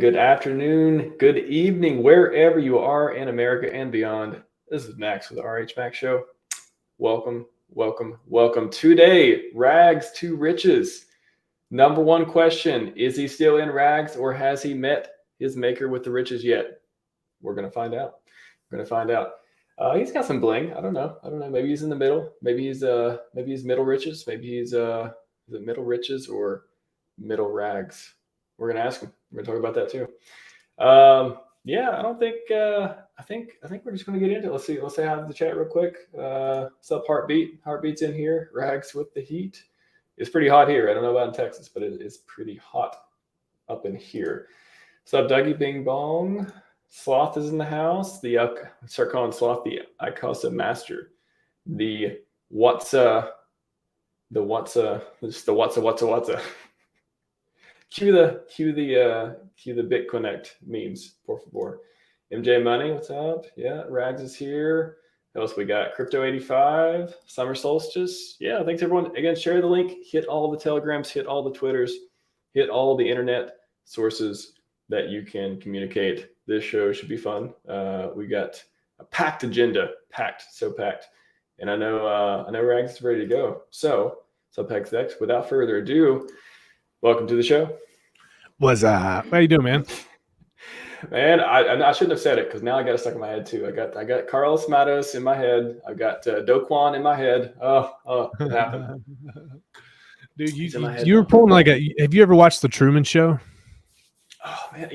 good afternoon, good evening, wherever you are in America and beyond. This is Max with the RHMax show. Welcome, welcome, welcome. Today, Rags2Riches. Number one question, is he still in rags or has he met his maker with the riches yet? We're going to find out. He's got some bling. I don't know. Maybe he's in the middle. Maybe he's middle riches. Maybe he's is it middle riches or middle rags? We're gonna ask him. We're gonna talk about that too. Yeah, I don't think. I think we're just gonna get into it. Let's say hi to the chat real quick. What's up, Heartbeat? Heartbeat's in here. Rags with the heat. It's pretty hot here. I don't know about in Texas, but it is pretty hot up in here. What's up, Dougie Bing Bong? Sloth is in the house. Start calling Sloth the Icosa Master. What's a. Cue the BitConnect memes, por favor. MJ Money, what's up? Yeah, Rags is here. What else we got? Crypto 85, Summer Solstice. Yeah, thanks everyone. Again, share the link, hit all the Telegrams, hit all the Twitters, hit all the internet sources that you can communicate. This show should be fun. We got a packed agenda, so packed. And I know Rags is ready to go. So, PulseX, without further ado, welcome to the show. What's up? How you doing, man? Man, I shouldn't have said it because now I got it stuck in my head too. I got Carlos Matos in my head. I've got Do Kwon in my head. Oh, it happened. Dude, you were pulling like a. Have you ever watched The Truman Show? Oh man,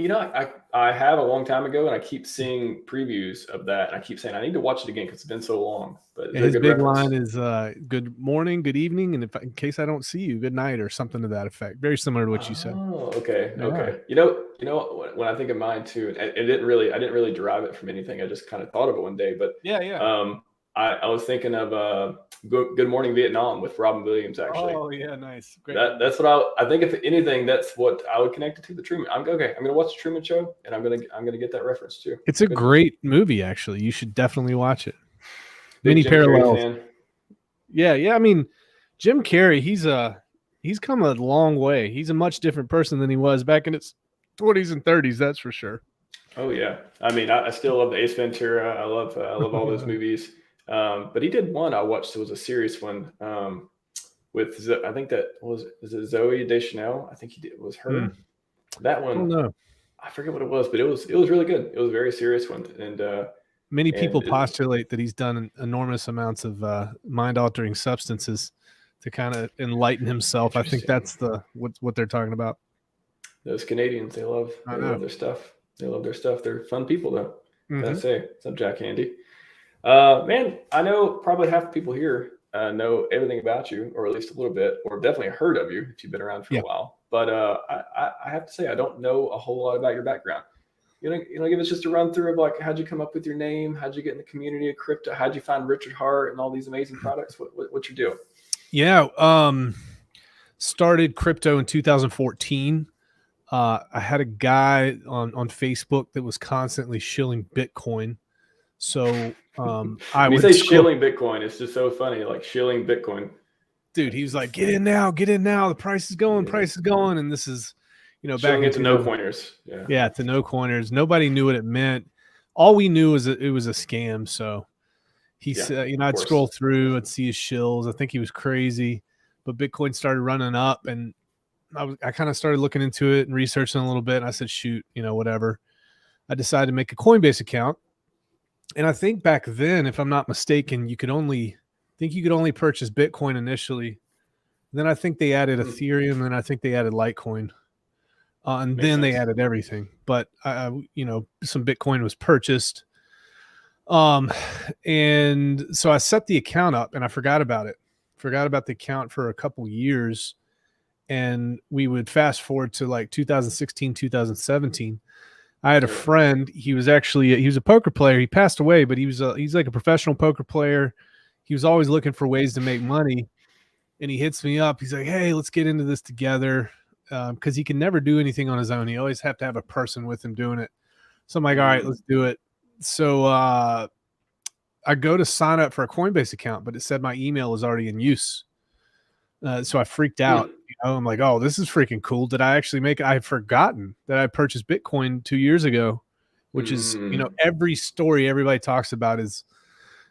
I have a long time ago, and I keep seeing previews of that, and I keep saying I need to watch it again because it's been so long. But his big line is "Good morning, good evening," and in case I don't see you, good night, or something to that effect. Very similar to what you said. Oh, okay, yeah. Okay. You know, when I think of mine too, I didn't really derive it from anything. I just kind of thought of it one day. But yeah. I was thinking of Good Morning Vietnam with Robin Williams, actually. Oh yeah, nice. Great. That's what I think. If anything, that's what I would connect it to. The Truman. I'm gonna watch the Truman Show, and I'm gonna get that reference too. It's a great movie, actually. You should definitely watch it. Many parallels. Yeah. I mean, Jim Carrey, he's come a long way. He's a much different person than he was back in his 20s and 30s. That's for sure. Oh yeah. I mean, I still love the Ace Ventura. I love all those movies. But he did one I watched. It was a serious one with I think that was it Zooey Deschanel. I think it was her. That one. I don't know. I forget what it was, but it was really good. It was a very serious one, and many people postulate that he's done enormous amounts of mind-altering substances to kind of enlighten himself. I think that's what they're talking about. Those Canadians, they love their stuff. They love their stuff. They're fun people, though. Gotta say, what's up, Jack Handy? Man, I know probably half the people here know everything about you, or at least a little bit, or definitely heard of you if you've been around for a while. But I have to say, I don't know a whole lot about your background. You know, give us just a run through of like, how'd you come up with your name? How'd you get in the community of crypto? How'd you find Richard Hart and all these amazing products? What's your deal? Yeah, started crypto in 2014. I had a guy on Facebook that was constantly shilling Bitcoin. So I would say shilling Bitcoin. It's just so funny, like shilling Bitcoin. Dude, he was like, get in now. The price is going, And this is, back into no coiners. Yeah, to no coiners. Nobody knew what it meant. All we knew was that it was a scam. So he said, I'd scroll through, I'd see his shills. I think he was crazy, but Bitcoin started running up, and I kind of started looking into it and researching a little bit. And I said, shoot, whatever. I decided to make a Coinbase account. And I think back then, if I'm not mistaken, you could only purchase Bitcoin initially. Then I think they added Ethereum, and I think they added Litecoin. And then they added everything. But some Bitcoin was purchased. And so I set the account up, and I forgot about it. Forgot about the account for a couple years. And we would fast forward to like 2016, 2017. I had a friend. He was a poker player. He passed away, but he's like a professional poker player. He was always looking for ways to make money, and he hits me up. He's like, "Hey, let's get into this together," because he can never do anything on his own. He always have to have a person with him doing it. So I'm like, "All right, let's do it." So I go to sign up for a Coinbase account, but it said my email was already in use. So I freaked out. I'm like, oh, this is freaking cool. Did I actually make it? I had forgotten that I purchased Bitcoin 2 years ago, which is, every story everybody talks about is,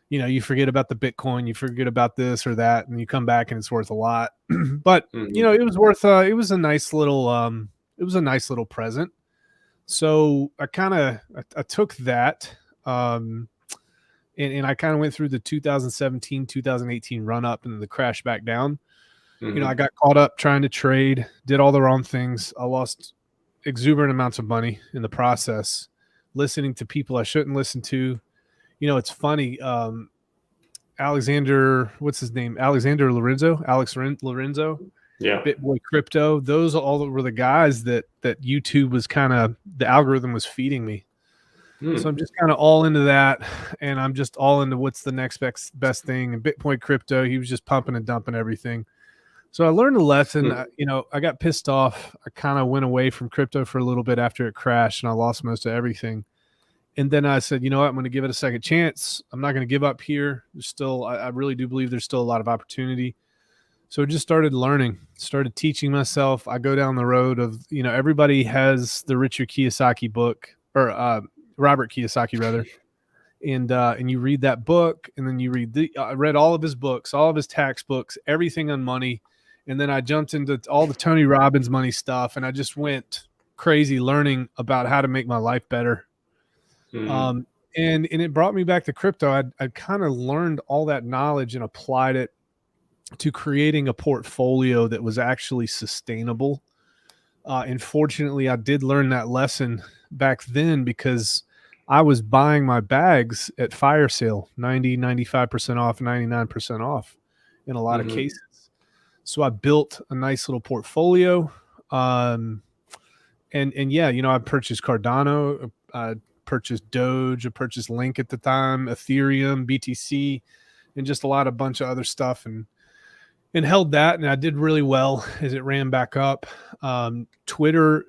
you forget about the Bitcoin, you forget about this or that, and you come back and it's worth a lot. But, it was worth, it was a nice little present. So I took that, and I kind of went through the 2017, 2018 run up and then the crash back down. I got caught up trying to trade, did all the wrong things. I lost exuberant amounts of money in the process, listening to people I shouldn't listen to. It's funny. Alexander, what's his name? Alex Lorenzo. Yeah. BitBoy Crypto. Those all were the guys that YouTube was the algorithm was feeding me. So I'm just kind of all into that, and I'm just all into what's the next best thing. And BitBoy Crypto, he was just pumping and dumping everything. So I learned a lesson. I got pissed off. I kind of went away from crypto for a little bit after it crashed, and I lost most of everything. And then I said, you know what? I'm going to give it a second chance. I'm not going to give up here. There's still, I really do believe there's still a lot of opportunity. So I just started learning, started teaching myself. I go down the road of, everybody has the Richard Kiyosaki book, or Robert Kiyosaki rather. And you read that book, and then you I read all of his books, all of his tax books, everything on money. And then I jumped into all the Tony Robbins money stuff, and I just went crazy learning about how to make my life better. And it brought me back to crypto. I'd kind of learned all that knowledge and applied it to creating a portfolio that was actually sustainable. And fortunately, I did learn that lesson back then because I was buying my bags at fire sale, 90, 95% off, 99% off in a lot of cases. So I built a nice little portfolio. And yeah, I purchased Cardano, I purchased Doge, I purchased Link at the time, Ethereum, BTC, and just a bunch of other stuff, and held that. And I did really well as it ran back up. Twitter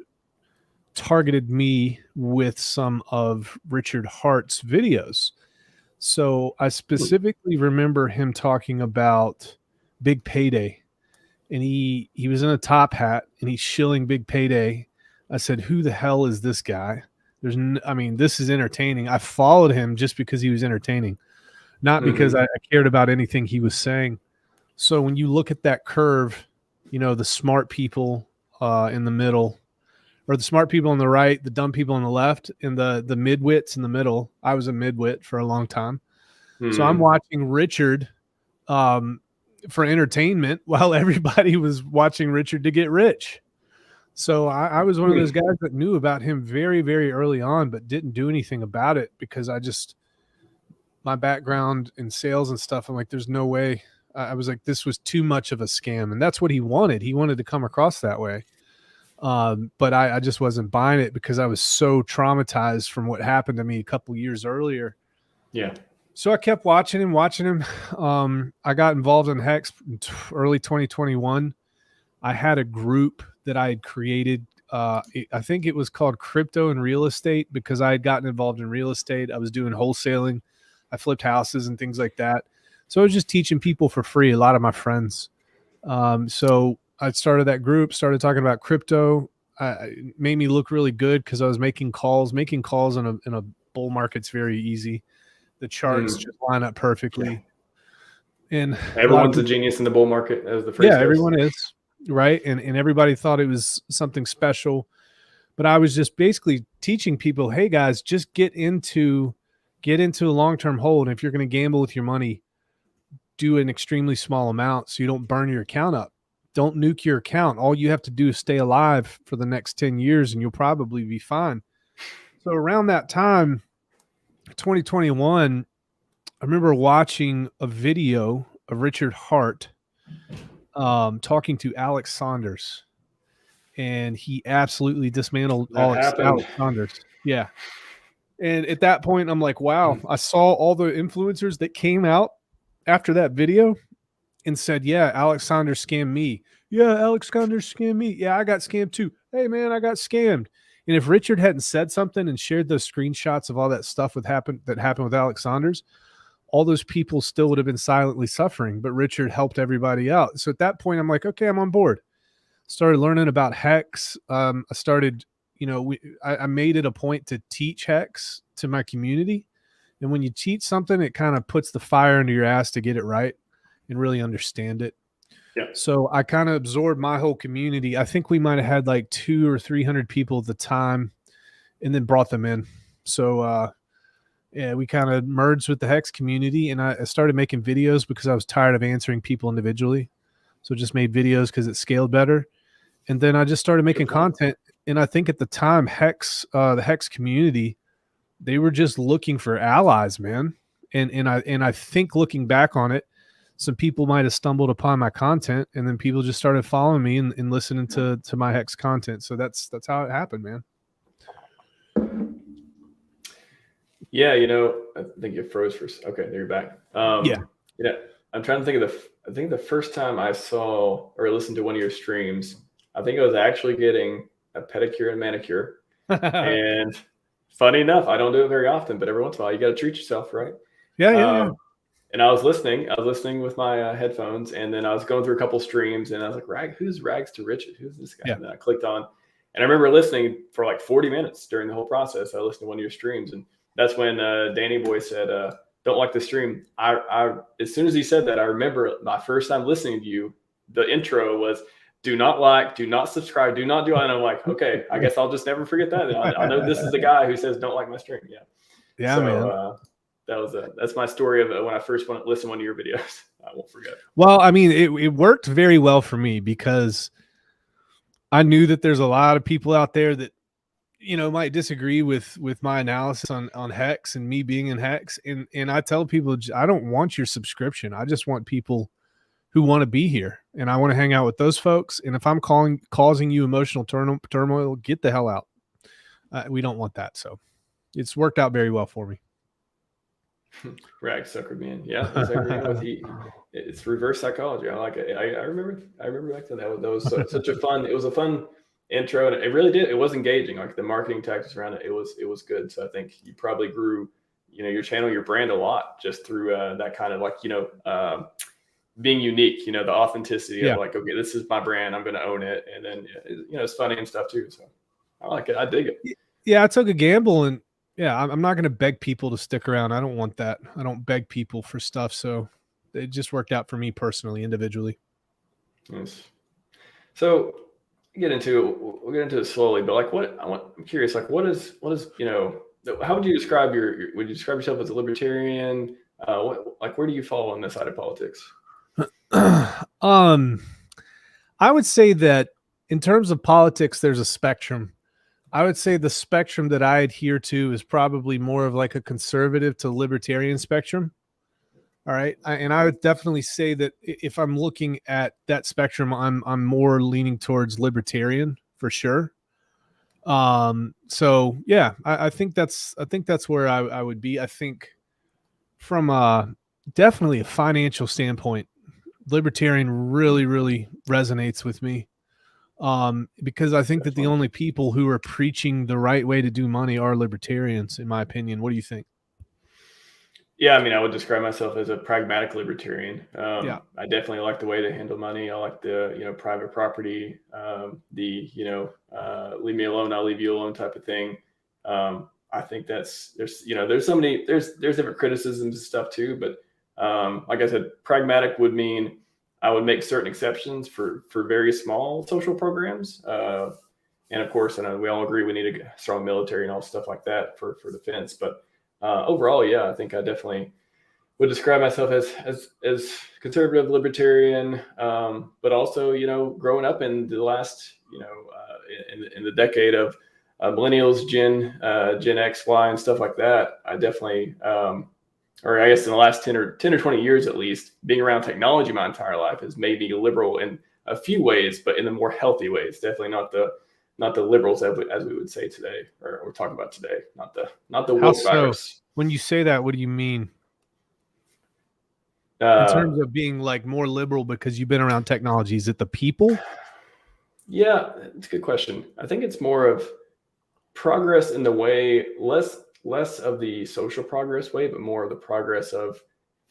targeted me with some of Richard Hart's videos. So I specifically remember him talking about Big Payday. And he was in a top hat and he's shilling Big Payday. I said, who the hell is this guy? This is entertaining. I followed him just because he was entertaining, not because I cared about anything he was saying. So when you look at that curve, the smart people in the middle, or the smart people on the right, the dumb people on the left, and the midwits in the middle. I was a midwit for a long time. So I'm watching Richard for entertainment while everybody was watching Richard to get rich. So I was one of those guys that knew about him very, very early on, but didn't do anything about it because my background in sales and stuff, I'm like, there's no way. I was like, this was too much of a scam. And that's what he wanted. He wanted to come across that way. But I just wasn't buying it because I was so traumatized from what happened to me a couple years earlier. Yeah. So I kept watching him. I got involved in HEX in early 2021. I had a group that I had created. I think it was called Crypto and Real Estate because I had gotten involved in real estate. I was doing wholesaling. I flipped houses and things like that. So I was just teaching people for free, a lot of my friends. So I started that group, started talking about crypto. It made me look really good because I was making calls. Making calls in a bull market's very easy. The charts just line up perfectly. Yeah. And everyone's a genius in the bull market, as the phrase goes. Everyone is, right? And everybody thought it was something special. But I was just basically teaching people, hey guys, just get into a long-term hold. And if you're going to gamble with your money, do an extremely small amount so you don't burn your account up. Don't nuke your account. All you have to do is stay alive for the next 10 years and you'll probably be fine. So around that time, 2021, I remember watching a video of Richard Hart talking to Alex Saunders, and he absolutely dismantled Alex Saunders. Yeah. And at that point, I'm like, wow, I saw all the influencers that came out after that video and said, yeah, Alex Saunders scammed me. Yeah, Alex Saunders scammed me. Yeah, I got scammed too. Hey, man, I got scammed. And if Richard hadn't said something and shared those screenshots of all that stuff that happened with Alex Saunders, all those people still would have been silently suffering. But Richard helped everybody out. So at that point, I'm like, okay, I'm on board. Started learning about HEX. I started, I made it a point to teach HEX to my community. And when you teach something, it kind of puts the fire under your ass to get it right and really understand it. Yeah. So I kind of absorbed my whole community. I think we might have had like 200 or 300 people at the time, and then brought them in. So yeah, we kind of merged with the HEX community, and I started making videos because I was tired of answering people individually. So just made videos because it scaled better. And then I just started making content. And I think at the time, the HEX community, they were just looking for allies, man. And I think looking back on it, some people might have stumbled upon my content, and then people just started following me and listening to my HEX content. So that's how it happened, man. Yeah, I think you froze for. Okay, there you're back. Yeah. I'm trying to think of I think the first time I saw or listened to one of your streams, I think I was actually getting a pedicure and manicure. And funny enough, I don't do it very often, but every once in a while you got to treat yourself, right? Yeah. And I was listening with my headphones, and then I was going through a couple streams, and I was like, who's Rags2Riches? Who's this guy? Yeah. And then I clicked on, and I remember listening for like 40 minutes during the whole process. I listened to one of your streams, and that's when Danny Boy said, don't like the stream. I as soon as he said that, I remember my first time listening to you, the intro was, do not like, do not subscribe, do not do it. And I'm like, okay, I guess I'll just never forget that. I know this is the guy who says don't like my stream. Yeah. Yeah, so, man. That's my story of when I first went to listen to one of your videos. I won't forget. Well, I mean, it worked very well for me because I knew that there's a lot of people out there that, might disagree with my analysis on HEX and me being in HEX. And I tell people, I don't want your subscription. I just want people who want to be here, and I want to hang out with those folks. And if I'm causing you emotional turmoil, get the hell out. We don't want that. So it's worked out very well for me. Rag sucker man. Yeah. It's reverse psychology. I like it. I remember back then that was such a fun, it was a fun intro, and it really did. It was engaging. Like the marketing tactics around it, it was good. So I think you probably grew, your channel, your brand a lot just through that kind of like, being unique, the authenticity of like, okay, this is my brand, I'm going to own it. And then, it's funny and stuff too. So I like it. I dig it. Yeah. I took a gamble, and yeah, I'm not going to beg people to stick around. I don't want that. I don't beg people for stuff. So it just worked out for me personally, individually. Nice. So we'll get into it slowly, but like I'm curious, like what is, how would you describe would you describe yourself as a libertarian? Where do you fall on this side of politics? I would say that in terms of politics, there's a spectrum. I would say the spectrum that I adhere to is probably more of like a conservative to libertarian spectrum. All right. And I would definitely say that if I'm looking at that spectrum, I'm more leaning towards libertarian for sure. So yeah, I think that's where I would be. I think from definitely a financial standpoint, libertarian really, really resonates with me. Because I think that the only people who are preaching the right way to do money are libertarians, in my opinion. What do you think? Yeah, I mean, I would describe myself as a pragmatic libertarian. Yeah. I definitely like the way to handle money. I like the, private property, leave me alone, I'll leave you alone type of thing. I think there's different criticisms and stuff too, but like I said, pragmatic would mean I would make certain exceptions for very small social programs. And of course, I know we all agree we need a strong military and all stuff like that for defense. But overall, yeah, I think I definitely would describe myself as conservative, libertarian, but also, growing up in the last, in the decade of millennials, Gen X, Y, and stuff like that, I definitely, or I guess in the last 10 or 20 years, at least, being around technology my entire life has made me liberal in a few ways, but in the more healthy ways. Definitely not the liberals as we would say today, or we're talking about today. Not the woke virus. When you say that, what do you mean? In terms of being like more liberal because you've been around technology, is it the people? Yeah, it's a good question. I think it's more of progress in the way, less of the social progress way, but more of the progress of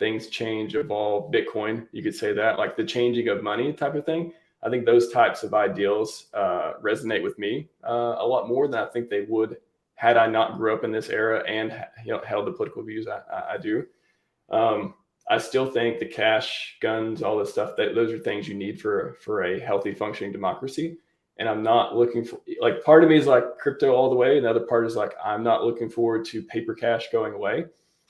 things change, evolve, Bitcoin, you could say that, like the changing of money type of thing. I think those types of ideals resonate with me a lot more than I think they would had I not grew up in this era and held the political views I do. I still think the cash, guns, all this stuff, that those are things you need for a healthy functioning democracy. And I'm not looking for, like, part of me is like crypto all the way. And the other part is like, I'm not looking forward to paper cash going away.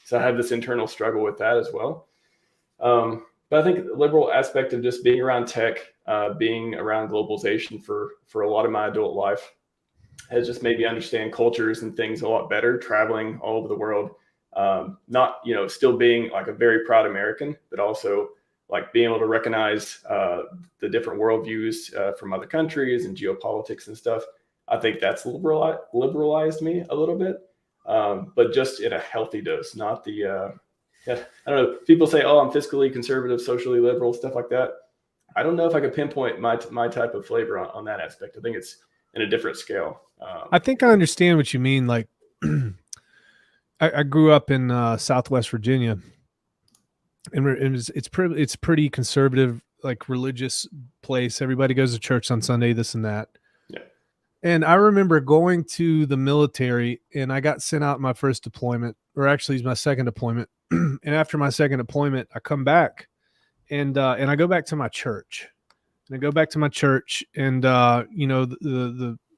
So I have this internal struggle with that as well. But I think the liberal aspect of just being around tech, being around globalization for a lot of my adult life has just made me understand cultures and things a lot better, traveling all over the world. Not, still being like a very proud American, but also like being able to recognize the different worldviews from other countries and geopolitics and stuff. I think that's liberalized me a little bit, but just in a healthy dose, not the, I don't know. People say, oh, I'm fiscally conservative, socially liberal, stuff like that. I don't know if I could pinpoint my type of flavor on that aspect. I think it's in a different scale. I think I understand what you mean. Like, I grew up in Southwest Virginia, and it's pretty conservative, like religious place. Everybody goes to church on Sunday, this and that. Yeah. And I remember going to the military, and I got sent out my first deployment, or actually it's my second deployment. And after my second deployment, I come back, and I go back to my church, and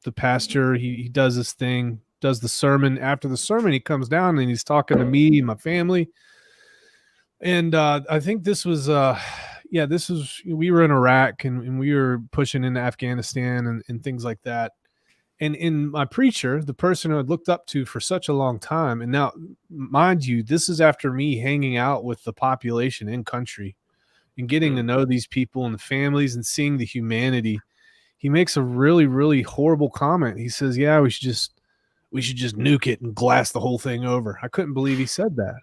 the pastor, he does this thing, does the sermon. After the sermon, he comes down and he's talking to me and my family. And I think this was we were in Iraq, and we were pushing into Afghanistan and things like that. And in my preacher, the person who I'd looked up to for such a long time, and now, mind you, this is after me hanging out with the population in country and getting to know these people and the families and seeing the humanity. He makes a really, really horrible comment. He says, yeah, we should just nuke it and glass the whole thing over. I couldn't believe he said that.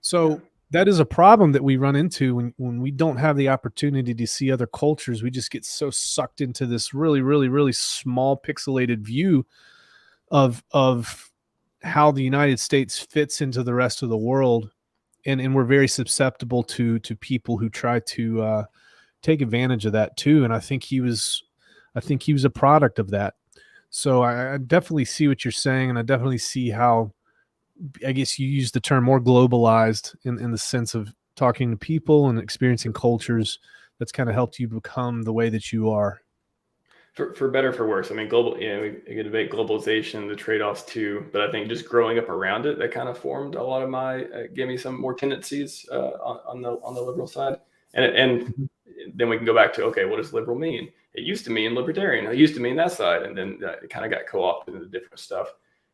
So that is a problem that we run into when we don't have the opportunity to see other cultures. We just get so sucked into this really, really, really small pixelated view of how the United States fits into the rest of the world. And we're very susceptible to people who try to take advantage of that too. And I think he was a product of that. So I definitely see what you're saying, and I definitely see how, I guess you use the term more globalized in the sense of talking to people and experiencing cultures. That's kind of helped you become the way that you are. For better, for worse. I mean, we can debate globalization, the trade-offs too, but I think just growing up around it, that kind of formed a lot of gave me some more tendencies on the liberal side. And then we can go back to, okay, what does liberal mean? It used to mean libertarian. It used to mean that side. And then it kind of got co-opted into different stuff.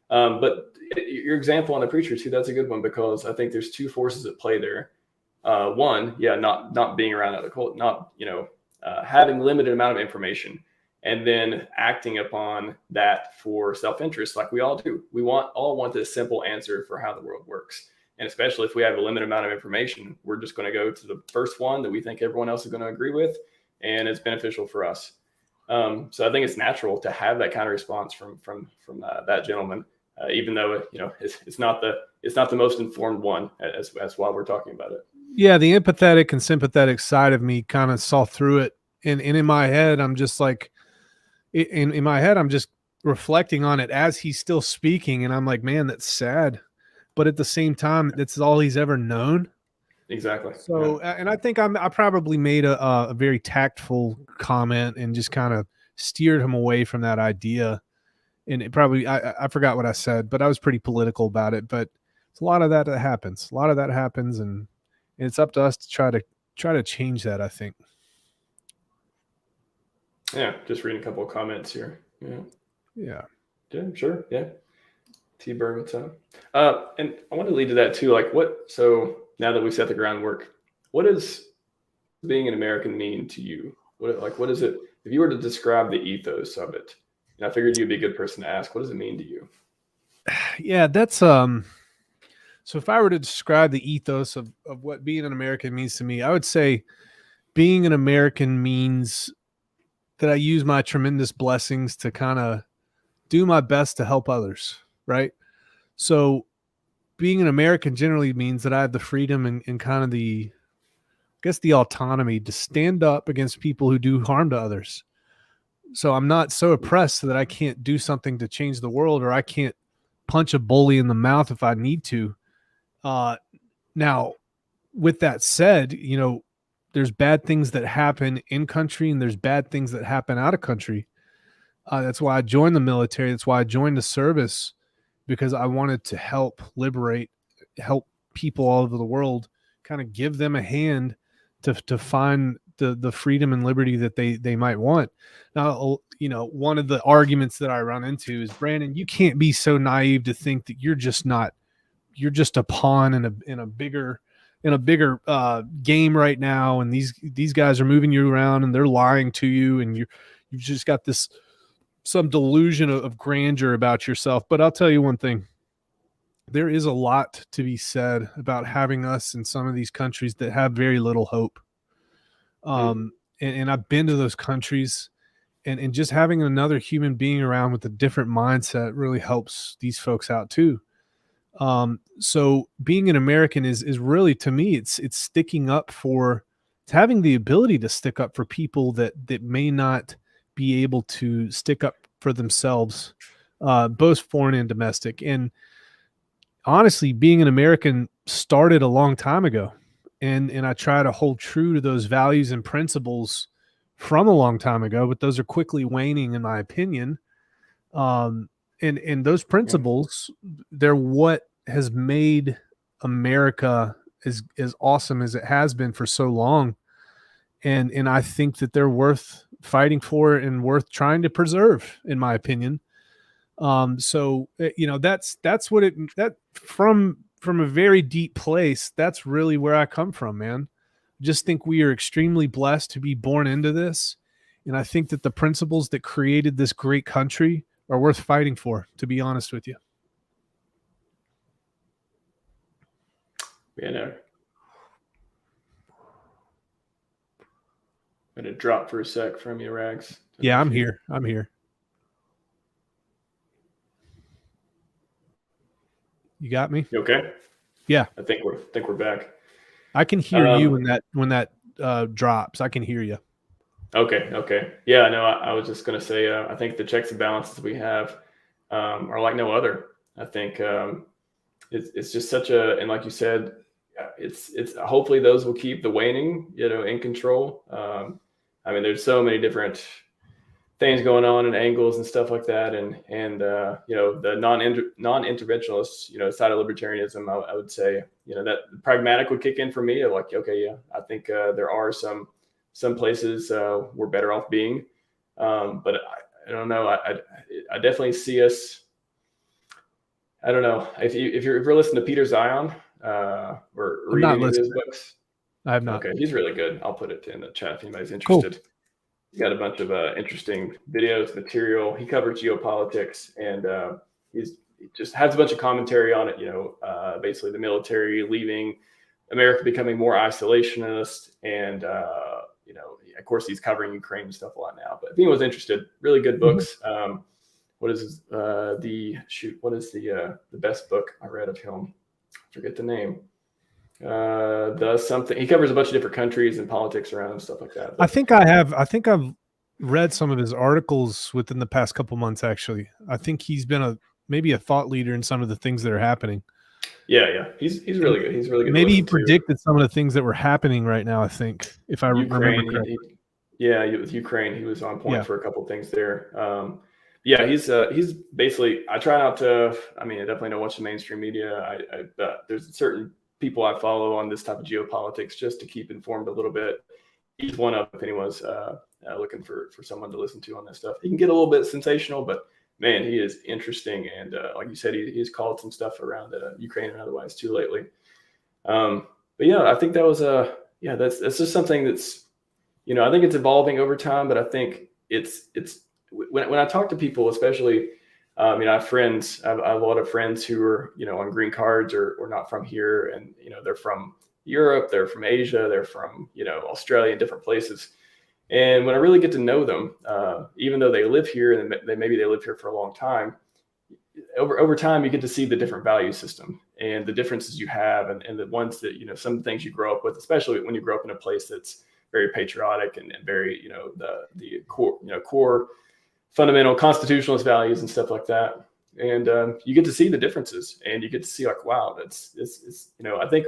But your example on the preacher too, that's a good one, because I think there's two forces at play there. One, not being around other cult, not, having limited amount of information, and then acting upon that for self-interest, like we all do. We all want this simple answer for how the world works. And especially if we have a limited amount of information, we're just going to go to the first one that we think everyone else is going to agree with, and it's beneficial for us. So I think it's natural to have that kind of response from that gentleman, even though it's not the most informed one as why we're talking about it. Yeah, the empathetic and sympathetic side of me kind of saw through it, and in my head, I'm just like, in my head, I'm just reflecting on it as he's still speaking, and I'm like, man, that's sad. But at the same time, that's all he's ever known. Exactly. So, and I think I probably made a very tactful comment and just kind of steered him away from that idea. And it probably, I forgot what I said, but I was pretty political about it. But it's a lot of that happens. And it's up to us to try to change that, I think. Yeah, just reading a couple of comments here. Yeah, sure. Yeah. T-Bird, what's up? And I want to lead to that too. Like, so now that we've set the groundwork, what does being an American mean to you? What is it, if you were to describe the ethos of it? And I figured you'd be a good person to ask, what does it mean to you? Yeah, that's, so if I were to describe the ethos of what being an American means to me, I would say being an American means that I use my tremendous blessings to kind of do my best to help others. Right. So being an American generally means that I have the freedom and kind of the guess, the autonomy to stand up against people who do harm to others. So I'm not so oppressed that I can't do something to change the world, or I can't punch a bully in the mouth if I need to. Now, with that said, there's bad things that happen in country and there's bad things that happen out of country. That's why I joined the military. That's why I joined the service, because I wanted to help people all over the world, kind of give them a hand to find the freedom and liberty that they might want. Now, one of the arguments that I run into is, Brandon, you can't be so naive to think that you're just a pawn in a bigger game right now, and these guys are moving you around and they're lying to you, and you've just got some delusion of grandeur about yourself. But I'll tell you one thing. There is a lot to be said about having us in some of these countries that have very little hope. And I've been to those countries, and just having another human being around with a different mindset really helps these folks out too. So being an American is really, to me, it's sticking up it's having the ability to stick up for people that may not be able to stick up for themselves, both foreign and domestic. And honestly, being an American started a long time ago, and I try to hold true to those values and principles from a long time ago, but those are quickly waning, in my opinion. And those principles, they're what has made America as awesome as it has been for so long. And I think that they're worth fighting for and worth trying to preserve, in my opinion. So that's what that from a very deep place, that's really where I come from, man. Just think we are extremely blessed to be born into this. And I think that the principles that created this great country are worth fighting for, to be honest with you. Yeah, no. I'm going to drop for a sec from you, Rags. Yeah, I'm here. You got me? You okay? Yeah. I think we're back. I can hear you when that drops. I can hear you. Okay. Yeah, no, I was just going to say, I think the checks and balances we have are like no other. I think it's just and like you said, it's hopefully those will keep the waning, in control. I mean, there's so many different things going on and angles and stuff like that. And the non-interventionist, side of libertarianism, I would say, that pragmatic would kick in for me. Like, okay, yeah, I think there are some places we're better off being. But I don't know. I definitely see us. I don't know if you're listening to Peter Zion or reading any of his books. I have not. Okay, he's really good. I'll put it in the chat if anybody's interested. Cool. He's got a bunch of interesting videos, material. He covers geopolitics, and he just has a bunch of commentary on it. Basically the military leaving, America becoming more isolationist, and of course he's covering Ukraine and stuff a lot now. But if anyone's interested, really good books. What is the best book I read of him? I forget the name. Something. He covers a bunch of different countries and politics around and stuff like that. But I think I've read some of his articles within the past couple months. Actually, I think he's been maybe a thought leader in some of the things that are happening. Yeah, he's really good. He's really good. Maybe he predicted some of the things that were happening right now. I think, if I remember correctly. With Ukraine, he was on point for a couple of things there. He's basically. I try not to. I mean, I definitely don't watch the mainstream media. There's certain people I follow on this type of geopolitics just to keep informed a little bit. He's one of, if anyone's looking for someone to listen to on this stuff. He can get a little bit sensational, but man, he is interesting. And like you said, he's called some stuff around Ukraine and otherwise too lately. But yeah, I think that was that's just something that's, I think it's evolving over time, but I think it's when I talk to people, especially, I have friends, I have a lot of friends who are, on green cards or not from here. And, they're from Europe, they're from Asia, they're from, Australia and different places. And when I really get to know them, even though they live here and maybe they live here for a long time, over time, you get to see the different value system and the differences you have, and the ones that, some of the things you grow up with, especially when you grow up in a place that's very patriotic and very, the core, core fundamental constitutionalist values and stuff like that. And you get to see the differences, and you get to see like, wow, it's I think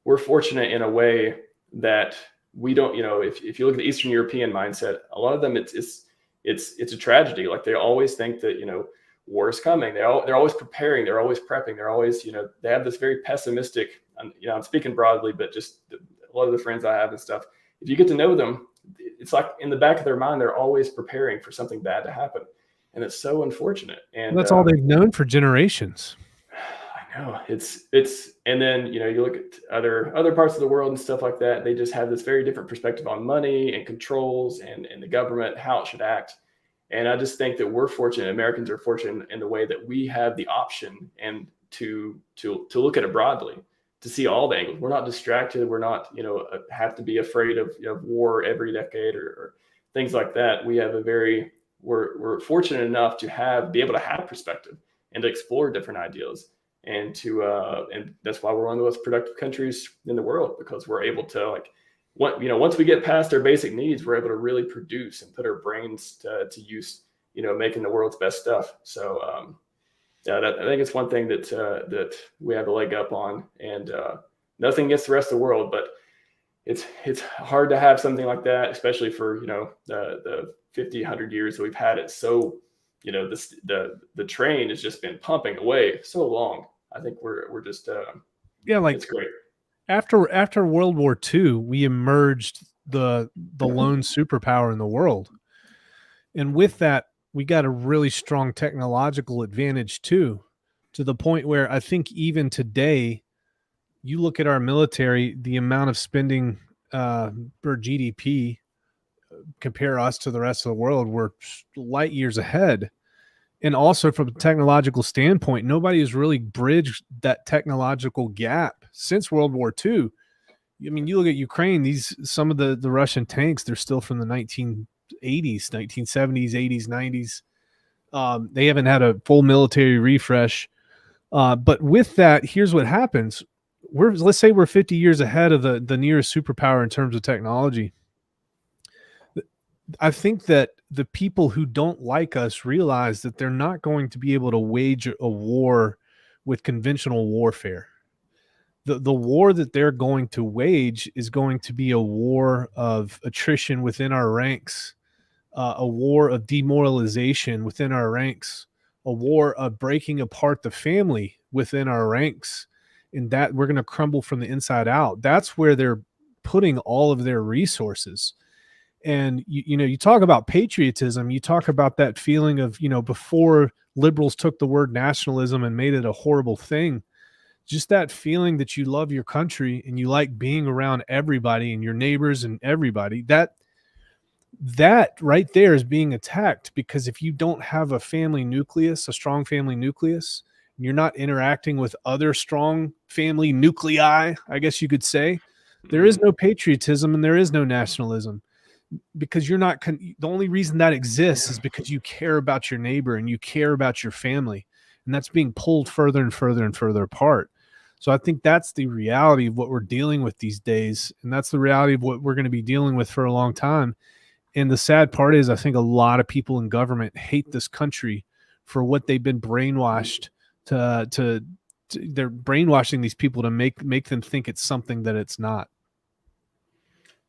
we're fortunate in a way that we don't, if you look at the Eastern European mindset, a lot of them, it's a tragedy. Like they always think that, war is coming. They're always preparing. They're always prepping. They're always, they have this very pessimistic, I'm speaking broadly, but just a lot of the friends I have and stuff, if you get to know them, it's like in the back of their mind, they're always preparing for something bad to happen. And it's so unfortunate. And that's all they've known for generations. I know it's, and then, you look at other parts of the world and stuff like that. They just have this very different perspective on money and controls and the government, how it should act. And I just think that we're fortunate. Americans are fortunate in the way that we have the option and to look at it broadly, to see all the angles. We're not distracted. We're not, have to be afraid of war every decade or things like that. We have we're fortunate enough to be able to have perspective and to explore different ideas, and and that's why we're one of the most productive countries in the world, because we're able to once we get past our basic needs, we're able to really produce and put our brains to use, making the world's best stuff. So I think it's one thing that we have a leg up on, and nothing against the rest of the world, but it's hard to have something like that, especially for, the 50, 100 years that we've had it. So, the train has just been pumping away so long. I think we're just, it's great. After World War II, we emerged the lone superpower in the world. And with that, we got a really strong technological advantage too, to the point where I think even today, you look at our military, the amount of spending per GDP, compare us to the rest of the world, we're light years ahead. And also from a technological standpoint, nobody has really bridged that technological gap since World War II. I mean, you look at Ukraine, some of the Russian tanks, they're still from the 1980s, 1970s, 80s, 90s. They haven't had a full military refresh. But with that, here's what happens. Let's say we're 50 years ahead of the nearest superpower in terms of technology. I think that the people who don't like us realize that they're not going to be able to wage a war with conventional warfare. The war that they're going to wage is going to be a war of attrition within our ranks, a war of demoralization within our ranks, a war of breaking apart the family within our ranks, and that we're going to crumble from the inside out. That's where they're putting all of their resources. And you talk about patriotism, you talk about that feeling of, before liberals took the word nationalism and made it a horrible thing, just that feeling that you love your country and you like being around everybody and your neighbors and everybody, that right there is being attacked, because if you don't have a family nucleus, a strong family nucleus, and you're not interacting with other strong family nuclei, I guess you could say, there is no patriotism and there is no nationalism. Because you're not, the only reason that exists is because you care about your neighbor and you care about your family, and that's being pulled further and further and further apart. So I think that's the reality of what we're dealing with these days, and that's the reality of what we're going to be dealing with for a long time. And the sad part is, I think a lot of people in government hate this country for what they've been brainwashed to they're brainwashing these people to make them think it's something that it's not.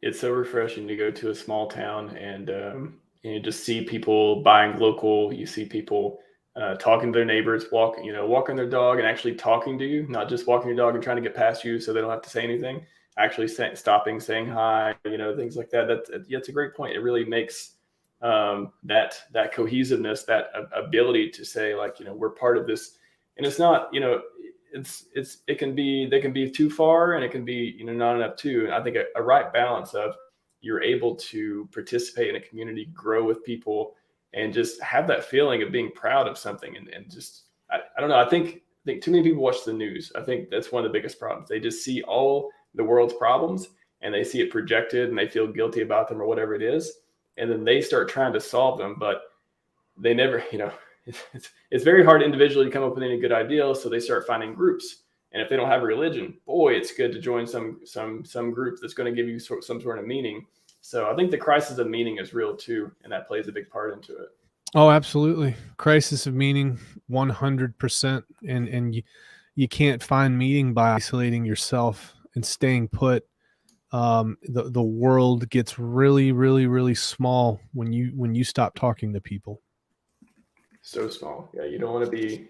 It's so refreshing to go to a small town and you just see people buying local. You see people talking to their neighbors, walking their dog and actually talking to you, not just walking your dog and trying to get past you so they don't have to say anything. Actually stopping, saying hi, things like that. That's a great point. It really makes that cohesiveness, that ability to say, we're part of this. And it's not, they can be too far, and it can be, not enough too. And I think a right balance of, you're able to participate in a community, grow with people, and just have that feeling of being proud of something. And just, I don't know. I think too many people watch the news. I think that's one of the biggest problems. They just see all the world's problems and they see it projected and they feel guilty about them or whatever it is. And then they start trying to solve them, but they never, it's very hard individually to come up with any good ideas. So they start finding groups. And if they don't have a religion, boy, it's good to join some group that's going to give you some sort of meaning. So I think the crisis of meaning is real too, and that plays a big part into it. Oh, absolutely. Crisis of meaning, 100%. And you can't find meaning by isolating yourself and staying put. The world gets really, really, really small when you stop talking to people. So small. Yeah, you don't want to be.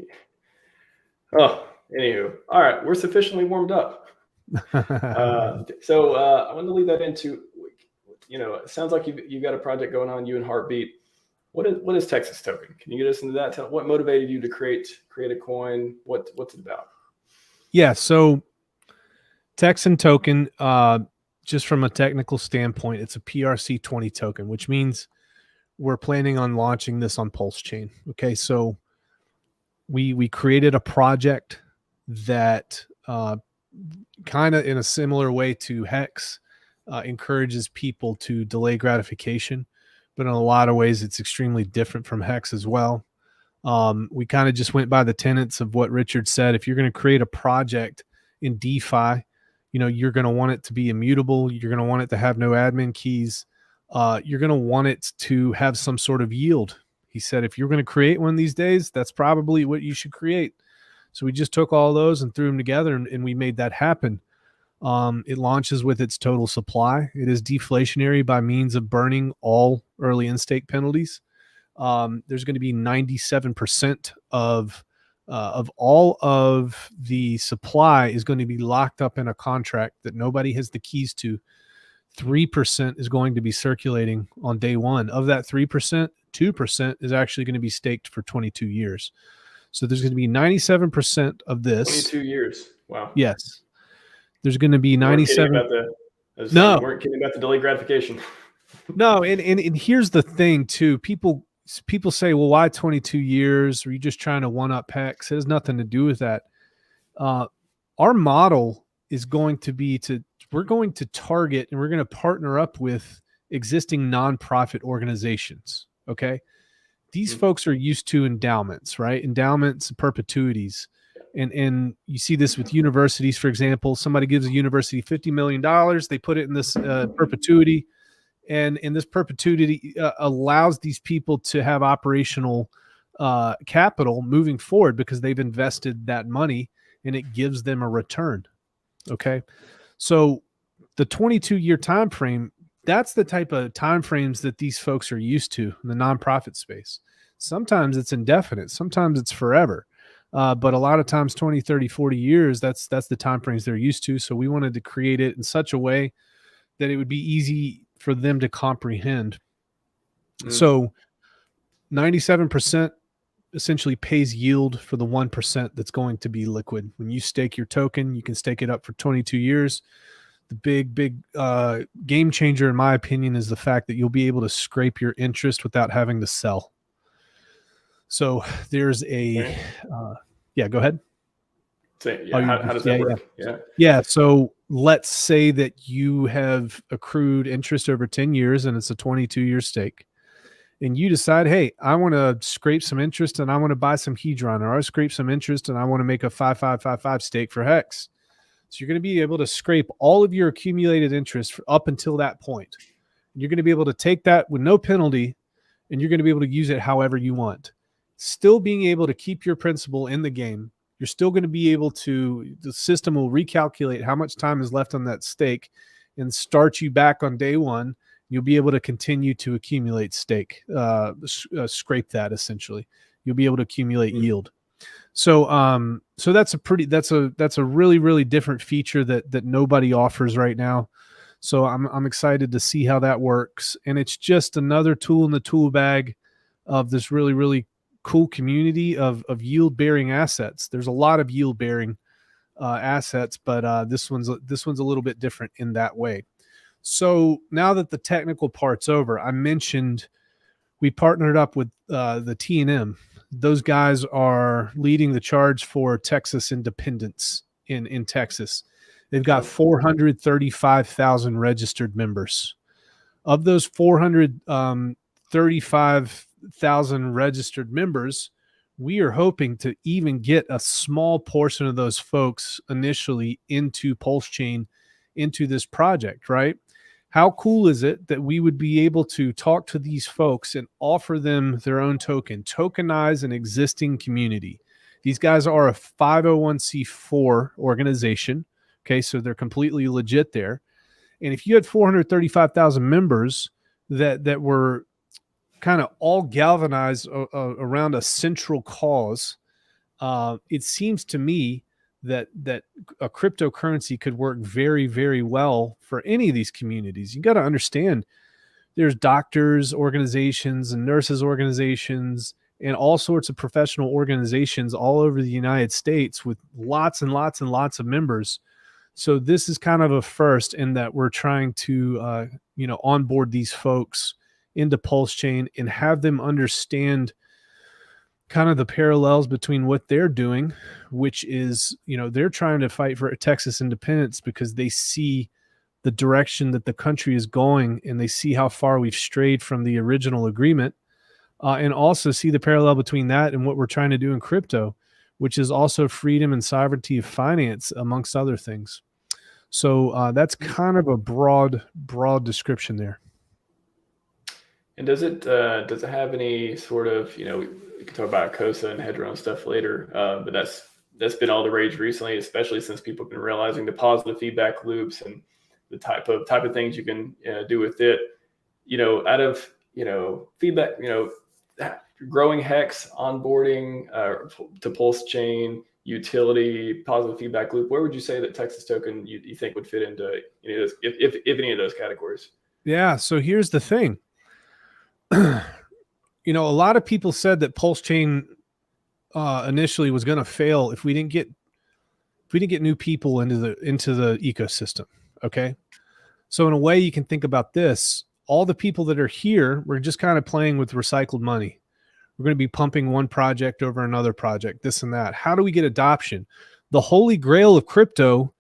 Oh, anywho. All right, we're sufficiently warmed up. So I want to lead that into, it sounds like you've got a project going on, you and Heartbeat. What is Texas Token? Can you get us into that? What motivated you to create a coin? What's it about? Yeah, so Texan Token, just from a technical standpoint, it's a PRC20 token, which means we're planning on launching this on PulseChain. Okay, so we created a project that kind of in a similar way to HEX encourages people to delay gratification, but in a lot of ways it's extremely different from HEX as well. We kind of just went by the tenets of what Richard said. If you're going to create a project in DeFi, you're going to want it to be immutable. You're going to want it to have no admin keys. You're going to want it to have some sort of yield. He said, if you're going to create one these days, that's probably what you should create. So we just took all those and threw them together, and we made that happen. It launches with its total supply. It is deflationary by means of burning all early in-stake penalties. There's going to be 97% of all of the supply is going to be locked up in a contract that nobody has the keys to. 3% is going to be circulating on day one. Of that 3%, 2% is actually going to be staked for 22 years. So there's going to be 97% of this. 22 years. Wow. Yes. There's going to be 97. No. We weren't kidding about the delayed gratification. No, and here's the thing too. People say, well, why 22 years? Are you just trying to one-up HEX? It has nothing to do with that. Our model is going to be we're going to target and we're going to partner up with existing nonprofit organizations. Okay. These folks are used to endowments, right? Endowments, perpetuities. And you see this with universities, for example. Somebody gives a university $50 million. They put it in this perpetuity. And this perpetuity allows these people to have operational capital moving forward because they've invested that money and it gives them a return. Okay. So the 22-year time frame, that's the type of time frames that these folks are used to in the nonprofit space. Sometimes it's indefinite, sometimes it's forever. But a lot of times 20, 30, 40 years, that's the time frames they're used to. So we wanted to create it in such a way that it would be easy for them to comprehend. So 97% essentially pays yield for the 1% that's going to be liquid. When you stake your token, you can stake it up for 22 years. The big game changer, in my opinion, is the fact that you'll be able to scrape your interest without having to sell. So there's a, go ahead. So, how does that work? Yeah. So let's say that you have accrued interest over 10 years and it's a 22-year stake. And you decide, hey, I want to scrape some interest and I want to buy some Hedron, or I scrape some interest and I want to make a 5555 stake for HEX. So you're going to be able to scrape all of your accumulated interest up until that point. You're going to be able to take that with no penalty and you're going to be able to use it however you want. Still being able to keep your principal in the game. You're still going to be able to, the system will recalculate how much time is left on that stake and start you back on day one. You'll be able to continue to accumulate stake, scrape that essentially. You'll be able to accumulate yield. So that's a really, really different feature that nobody offers right now. So I'm excited to see how that works. And it's just another tool in the tool bag of this really, really cool community of yield bearing assets. There's a lot of yield bearing assets, but this one's a little bit different in that way. So now that the technical part's over, I mentioned we partnered up with the T&M. Those guys are leading the charge for Texas independence in Texas. They've got 435,000 registered members. Of those 435,000 registered members, we are hoping to even get a small portion of those folks initially into PulseChain, into this project, right? How cool is it that we would be able to talk to these folks and offer them their own token, tokenize an existing community? These guys are a 501c4 organization. Okay, so they're completely legit there. And if you had 435,000 members that were kind of all galvanized around a central cause, it seems to me that a cryptocurrency could work very, very well for any of these communities. You got to understand, there's doctors organizations and nurses organizations and all sorts of professional organizations all over the United States with lots and lots and lots of members. So this is kind of a first in that we're trying to onboard these folks into PulseChain and have them understand kind of the parallels between what they're doing, which is, they're trying to fight for Texas independence because they see the direction that the country is going and they see how far we've strayed from the original agreement, and also see the parallel between that and what we're trying to do in crypto, which is also freedom and sovereignty of finance, amongst other things. So that's kind of a broad description there. And does it have any sort of, we can talk about COSA and Hedron stuff later, but that's been all the rage recently, especially since people have been realizing the positive feedback loops and the type of things you can do with it. Out of feedback, growing HEX, onboarding to PulseChain, utility, positive feedback loop. Where would you say that Texas token you think would fit into if any of those categories? Yeah. So here's the thing. A lot of people said that PulseChain initially was going to fail if we didn't get new people into the ecosystem. Okay. So in a way you can think about this, all the people that are here, we're just kind of playing with recycled money. We're going to be pumping one project over another project, this and that. How do we get adoption? The holy grail of crypto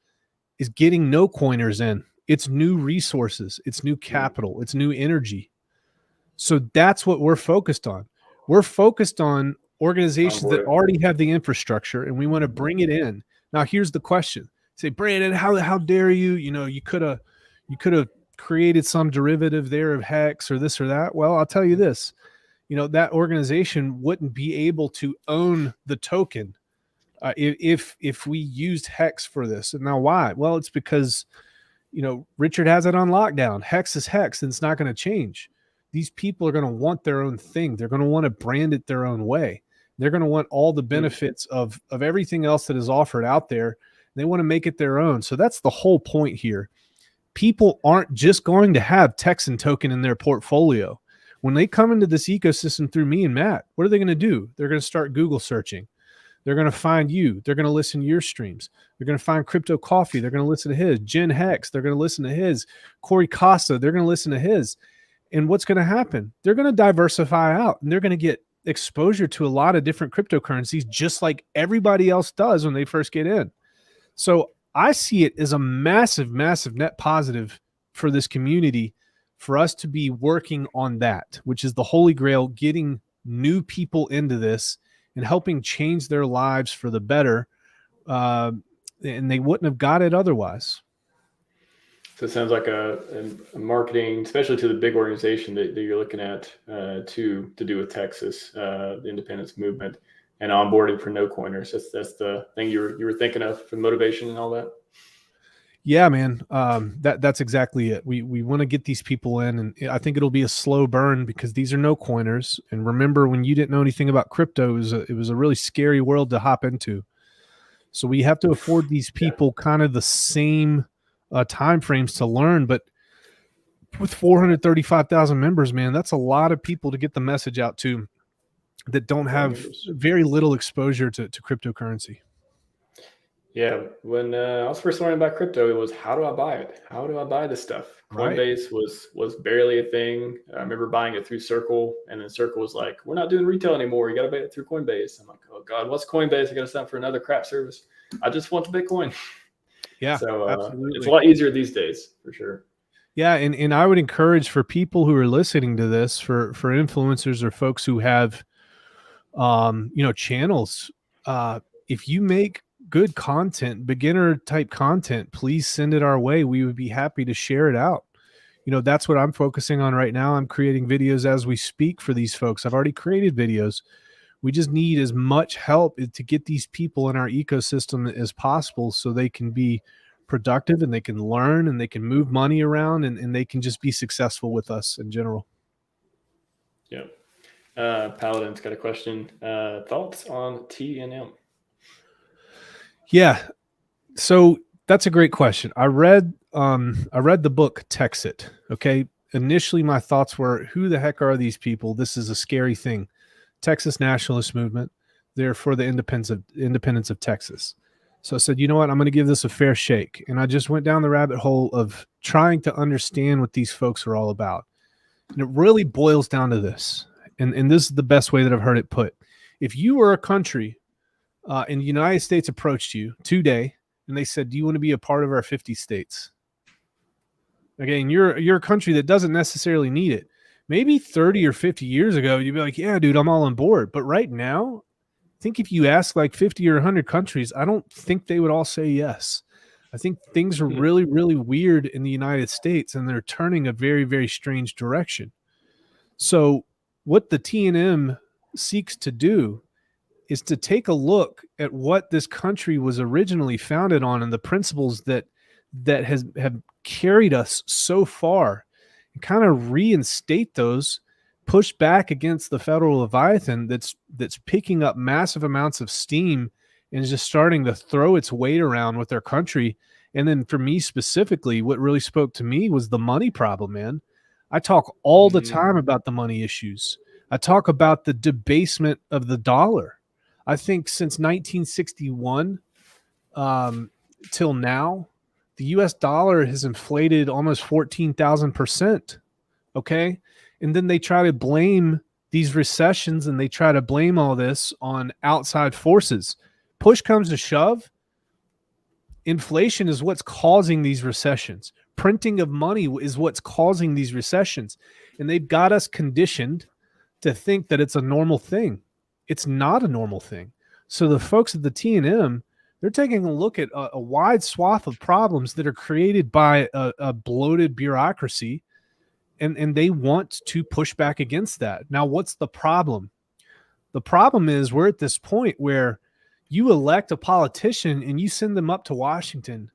is getting no coiners in. It's new resources. It's new capital. It's new energy. So that's what we're focused on. We're focused on organizations that already have the infrastructure and we want to bring it in. Now, here's the question. Say, Brandon, how dare you? You could have created some derivative there of HEX or this or that. Well, I'll tell you this. That organization wouldn't be able to own the token if we used HEX for this. And now why? Well, it's because, Richard has it on lockdown. HEX is HEX, and it's not going to change. These people are going to want their own thing. They're going to want to brand it their own way. They're going to want all the benefits of everything else that is offered out there. They want to make it their own. So that's the whole point here. People aren't just going to have Texan token in their portfolio. When they come into this ecosystem through me and Matt, what are they going to do? They're going to start Google searching. They're going to find you. They're going to listen to your streams. They're going to find Crypto Coffee. They're going to listen to his. Jen Hex. They're going to listen to his. Corey Costa. They're going to listen to his. And what's going to happen? They're going to diversify out and they're going to get exposure to a lot of different cryptocurrencies, just like everybody else does when they first get in. So I see it as a massive, massive net positive for this community, for us to be working on that, which is the holy grail, getting new people into this and helping change their lives for the better. And they wouldn't have got it otherwise. So it sounds like a marketing, especially to the big organization that you're looking at to do with Texas, the independence movement, and onboarding for no coiners. That's the thing you were thinking of for motivation and all that. Yeah, man. That's exactly it. We want to get these people in, and I think it'll be a slow burn because these are no coiners. And remember, when you didn't know anything about crypto, it was a really scary world to hop into. So we have to afford these people kind of the same time frames to learn. But with 435,000 members, man, that's a lot of people to get the message out to that don't have very little exposure to cryptocurrency. Yeah, when I was first learning about crypto, it was, how do I buy it? How do I buy this stuff? Coinbase was barely a thing. I remember buying it through Circle, and then Circle was like, we're not doing retail anymore. You got to buy it through Coinbase. I'm like, oh God, what's Coinbase? I got to sign up for another crap service. I just want the Bitcoin. Yeah, so absolutely. It's a lot easier these days, for sure. Yeah, and I would encourage for people who are listening to this, for influencers or folks who have channels. If you make good content, beginner type content, please send it our way. We would be happy to share it out. That's what I'm focusing on right now. I'm creating videos as we speak for these folks. I've already created videos. We just need as much help to get these people in our ecosystem as possible so they can be productive and they can learn and they can move money around and they can just be successful with us in general. Yeah. Paladin's got a question. Thoughts on TNM? Yeah. So that's a great question. I read the book Tex It. Okay. Initially, my thoughts were, who the heck are these people? This is a scary thing. Texas nationalist movement. They're for the independence of Texas. So I said, you know what? I'm going to give this a fair shake. And I just went down the rabbit hole of trying to understand what these folks are all about. And it really boils down to this. And this is the best way that I've heard it put. If you were a country and the United States approached you today and they said, do you want to be a part of our 50 states? Okay, and you're a country that doesn't necessarily need it. Maybe 30 or 50 years ago, you'd be like, yeah, dude, I'm all on board. But right now, I think if you ask like 50 or 100 countries, I don't think they would all say yes. I think things are really, really weird in the United States, and they're turning a very, very strange direction. So what the TNM seeks to do is to take a look at what this country was originally founded on and the principles that have carried us so far, and kind of reinstate those, push back against the federal Leviathan that's picking up massive amounts of steam and is just starting to throw its weight around with their country. And then for me specifically, what really spoke to me was the money problem, man. I talk all the time about the money issues. I talk about the debasement of the dollar. I think since 1961 till now, the US dollar has inflated almost 14,000%. Okay. And then they try to blame these recessions and they try to blame all this on outside forces. Push comes to shove. Inflation is what's causing these recessions. Printing of money is what's causing these recessions. And they've got us conditioned to think that it's a normal thing. It's not a normal thing. So the folks at the TNM, they're taking a look at a wide swath of problems that are created by a bloated bureaucracy, and they want to push back against that. Now, what's the problem? The problem is we're at this point where you elect a politician and you send them up to Washington,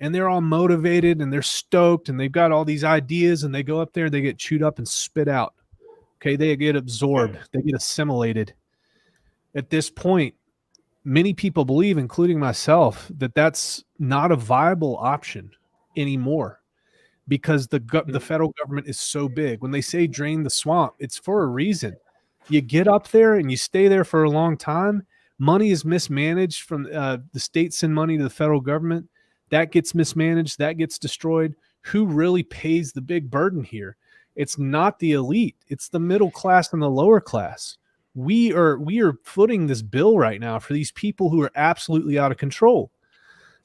and they're all motivated and they're stoked and they've got all these ideas, and they go up there, they get chewed up and spit out. Okay, they get absorbed, they get assimilated. At this point, many people believe, including myself, that that's not a viable option anymore because the federal government is so big. When they say drain the swamp, it's for a reason. You get up there and you stay there for a long time. Money is mismanaged from the states send money to the federal government. That gets mismanaged. That gets destroyed. Who really pays the big burden here? It's not the elite. It's the middle class and the lower class. We are footing this bill right now for these people who are absolutely out of control.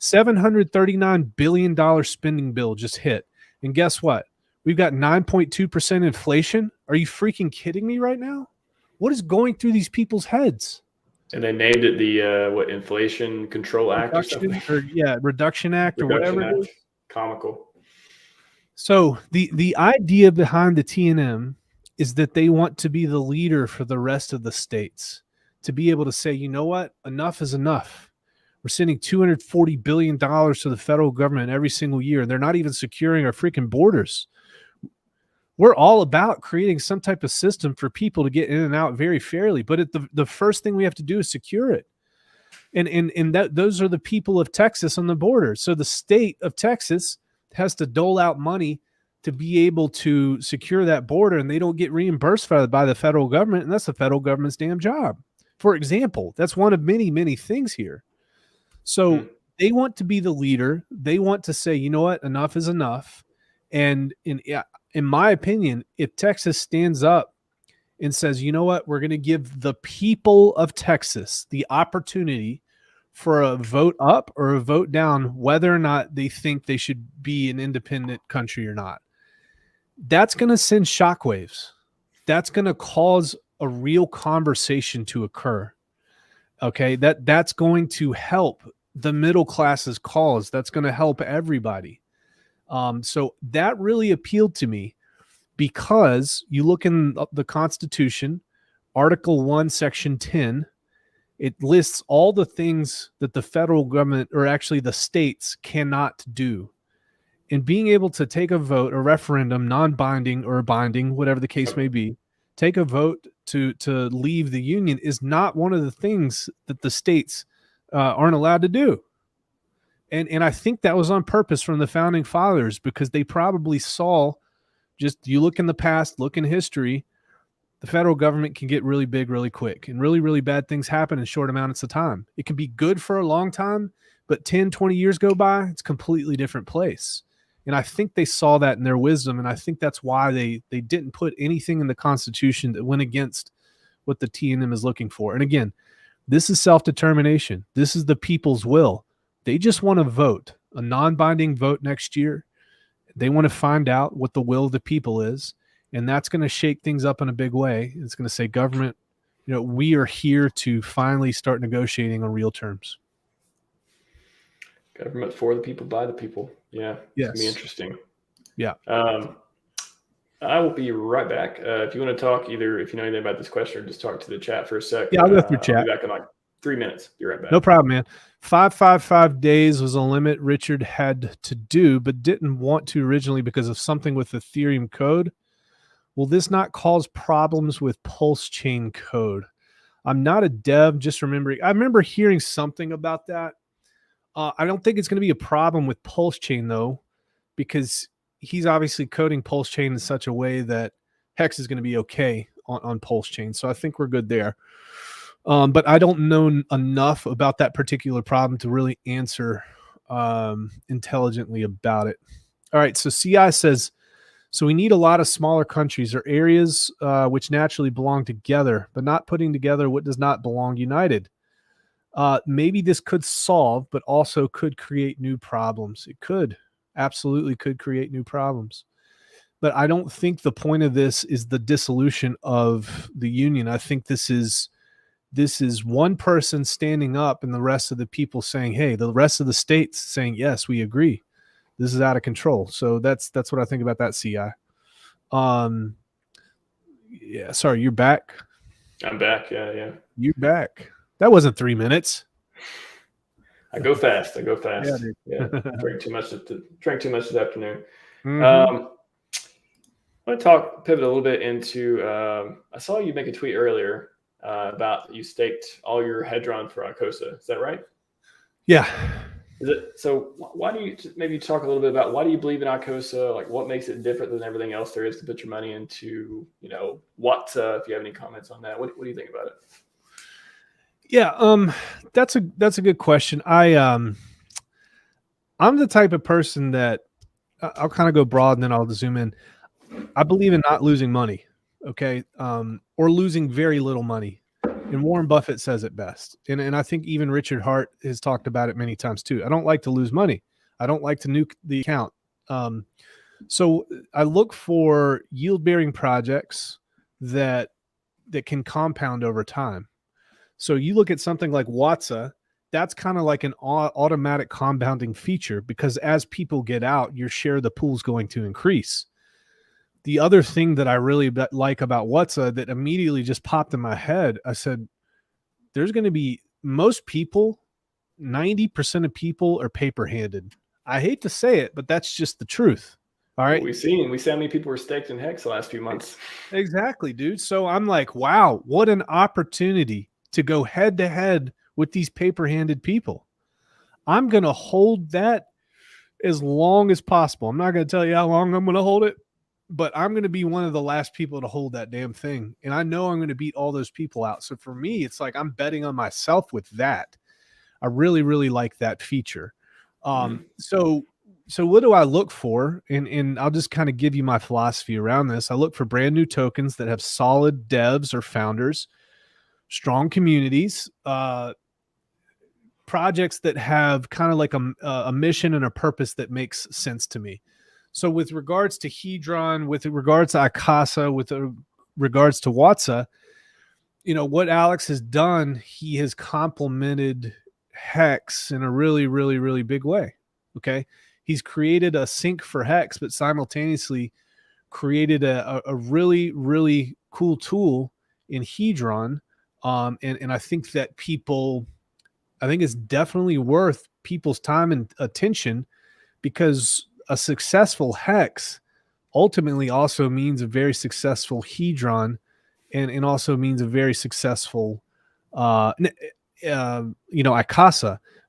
$739 billion spending bill just hit. And guess what? We've got 9.2% inflation. Are you freaking kidding me right now? What is going through these people's heads? And they named it the Inflation Control Act or something? Reduction Act or whatever it is. Comical. So the idea behind the TNM is that they want to be the leader for the rest of the states, to be able to say, you know what, enough is enough. We're sending $240 billion to the federal government every single year, and they're not even securing our freaking borders. We're all about creating some type of system for people to get in and out very fairly, but the first thing we have to do is secure it. And those are the people of Texas on the border. So the state of Texas has to dole out money to be able to secure that border, and they don't get reimbursed by the federal government, and that's the federal government's damn job. For example, that's one of many, many things here. So they want to be the leader. They want to say, you know what, enough is enough. And in my opinion, if Texas stands up and says, you know what, we're going to give the people of Texas the opportunity for a vote up or a vote down, whether or not they think they should be an independent country or not, that's going to send shockwaves. That's going to cause a real conversation to occur. Okay, that's going to help the middle class's cause. That's going to help everybody. So that really appealed to me, because you look in the Constitution, Article 1, Section 10, it lists all the things that the federal government, or actually the states, cannot do. And being able to take a vote, a referendum, non-binding or binding, whatever the case may be, take a vote to leave the union is not one of the things that the states aren't allowed to do. And I think that was on purpose from the founding fathers, because they probably saw, just you look in the past, look in history, the federal government can get really big really quick, and really, really bad things happen in short amounts of time. It can be good for a long time, but 10, 20 years go by, it's a completely different place. And I think they saw that in their wisdom, and I think that's why they didn't put anything in the Constitution that went against what the TNM is looking for. And again, this is self-determination. This is the people's will. They just want to vote, a non-binding vote next year. They want to find out what the will of the people is, and that's going to shake things up in a big way. It's going to say, government, we are here to finally start negotiating on real terms. Government for the people, by the people. Yeah, yes. It's going to be interesting. Yeah. I will be right back. If you want to talk, either if you know anything about this question, or just talk to the chat for a sec. Yeah, I'll go through chat. I'll be back in like 3 minutes. Be right back. No problem, man. 555 days was a limit Richard had to do, but didn't want to originally because of something with Ethereum code. Will this not cause problems with PulseChain code? I'm not a dev, just remembering. I remember hearing something about that. I don't think it's going to be a problem with PulseChain, though, because he's obviously coding PulseChain in such a way that HEX is going to be okay on PulseChain. So I think we're good there. But I don't know enough about that particular problem to really answer intelligently about it. All right, so CI says, so we need a lot of smaller countries or areas which naturally belong together, but not putting together what does not belong united. Maybe this could solve, but also could create new problems. It could, absolutely could create new problems. But I don't think the point of this is the dissolution of the union. I think this is one person standing up and the rest of the people saying, hey, the rest of the states saying, yes, we agree. This is out of control. So that's what I think about that, CI. Yeah, sorry, you're back. I'm back. Yeah. You're back. That wasn't 3 minutes. I go fast. Yeah. Drank too much this afternoon. Mm-hmm. I want to pivot a little bit into, I saw you make a tweet earlier about you staked all your hedron for Icosa. Is that right? Yeah. Is it? So why do you, maybe talk a little bit about why do you believe in Icosa? Like what makes it different than everything else there is to put your money into, what, if you have any comments on that, what do you think about it? Yeah. That's a good question. I'm the type of person that I'll kind of go broad and then I'll zoom in. I believe in not losing money. Okay. Or losing very little money. And Warren Buffett says it best. And I think even Richard Hart has talked about it many times too. I don't like to lose money. I don't like to nuke the account. So I look for yield-bearing projects that can compound over time. So you look at something like Watsa, that's kind of like an automatic compounding feature because as people get out, your share of the pool is going to increase. The other thing that I really like about Watsa that immediately just popped in my head, I said, there's going to be most people, 90% of people are paper-handed. I hate to say it, but that's just the truth. All right. We see how many people were staked in HEX the last few months. Exactly, dude. So I'm like, wow, what an opportunity to go head to head with these paper-handed people. I'm going to hold that as long as possible. I'm not going to tell you how long I'm going to hold it, but I'm going to be one of the last people to hold that damn thing. And I know I'm going to beat all those people out. So for me, it's like I'm betting on myself with that. I really, really like that feature. So what do I look for? And I'll just kind of give you my philosophy around this. I look for brand new tokens that have solid devs or founders, strong communities, projects that have kind of like a mission and a purpose that makes sense to me. So with regards to Hedron, with regards to Icosa, with regards to Watsa, what Alex has done, he has complemented HEX in a really, really, really big way. Okay. He's created a sync for HEX, but simultaneously created a really, really cool tool in Hedron. And I think that I think it's definitely worth people's time and attention, because a successful HEX ultimately also means a very successful Hedron, and also means a very successful Icasa.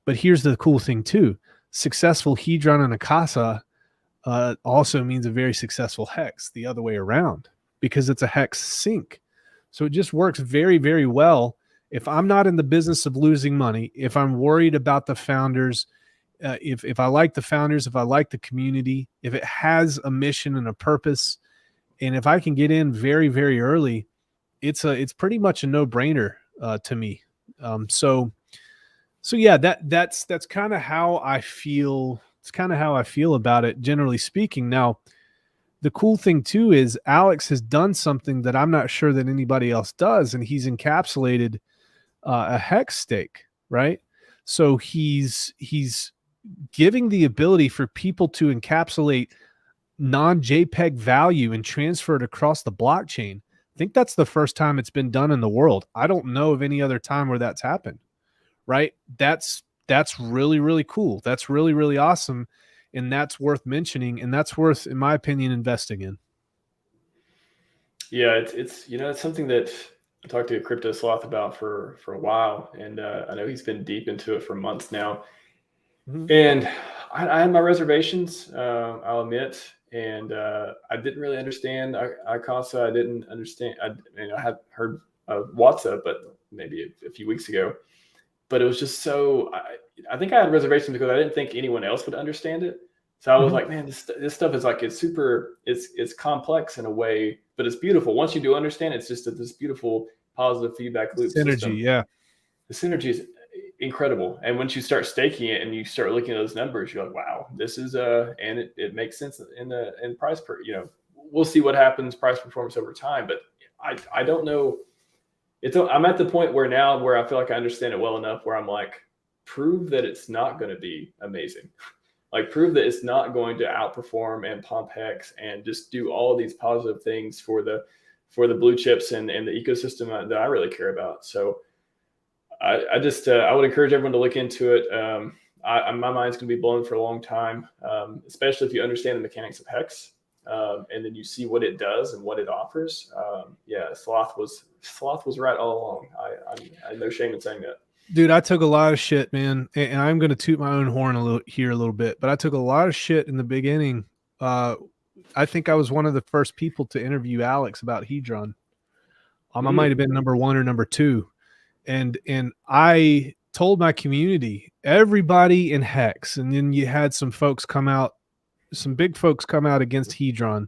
But here's the cool thing too: successful Hedron and Icasa also means a very successful HEX the other way around, because it's a HEX sync. So it just works very, very well. If I'm not in the business of losing money, if I'm worried about the founders, if I like the founders, if I like the community, if it has a mission and a purpose, and if I can get in very, very early, it's pretty much a no-brainer to me. So yeah, that's kind of how I feel. It's kind of how I feel about it, generally speaking. Now, the cool thing too is Alex has done something that I'm not sure that anybody else does, and he's encapsulated a HEX stake, right? So he's giving the ability for people to encapsulate non-JPEG value and transfer it across the blockchain. I think that's the first time it's been done in the world. I don't know of any other time where that's happened, right? That's really, really cool. That's really, really awesome. And that's worth mentioning. And that's worth, in my opinion, investing in. Yeah, it's it's something that I talked to a crypto sloth about for a while, and I know he's been deep into it for months now. Mm-hmm. And I had my reservations, I'll admit, and I didn't really understand Icasa. I didn't understand. I had heard WhatsApp, but maybe a few weeks ago. But it was just so. I think I had reservations because I didn't think anyone else would understand it. So I was like, man, this stuff is like, it's complex in a way, but it's beautiful. Once you do understand, it's just this beautiful positive feedback loop synergy system. Yeah, the synergy is incredible. And once you start staking it and you start looking at those numbers, you're like, wow, this is and it makes sense in price per. We'll see what happens price performance over time, but I don't know. I'm at the point where I feel like I understand it well enough where I'm like, prove that it's not going to be amazing. Like, prove that it's not going to outperform and pump HEX and just do all these positive things for the blue chips and the ecosystem that I really care about. So I just I would encourage everyone to look into it. My mind's going to be blown for a long time, especially if you understand the mechanics of HEX, and then you see what it does and what it offers. Yeah, Sloth was right all along. I have no shame in saying that. Dude, I took a lot of shit, man, and I'm going to toot my own horn a little bit, but I took a lot of shit in the beginning. I think I was one of the first people to interview Alex about Hedron. I might have been number 1 or number 2, and I told my community, everybody in HEX, and then you had some big folks come out against Hedron.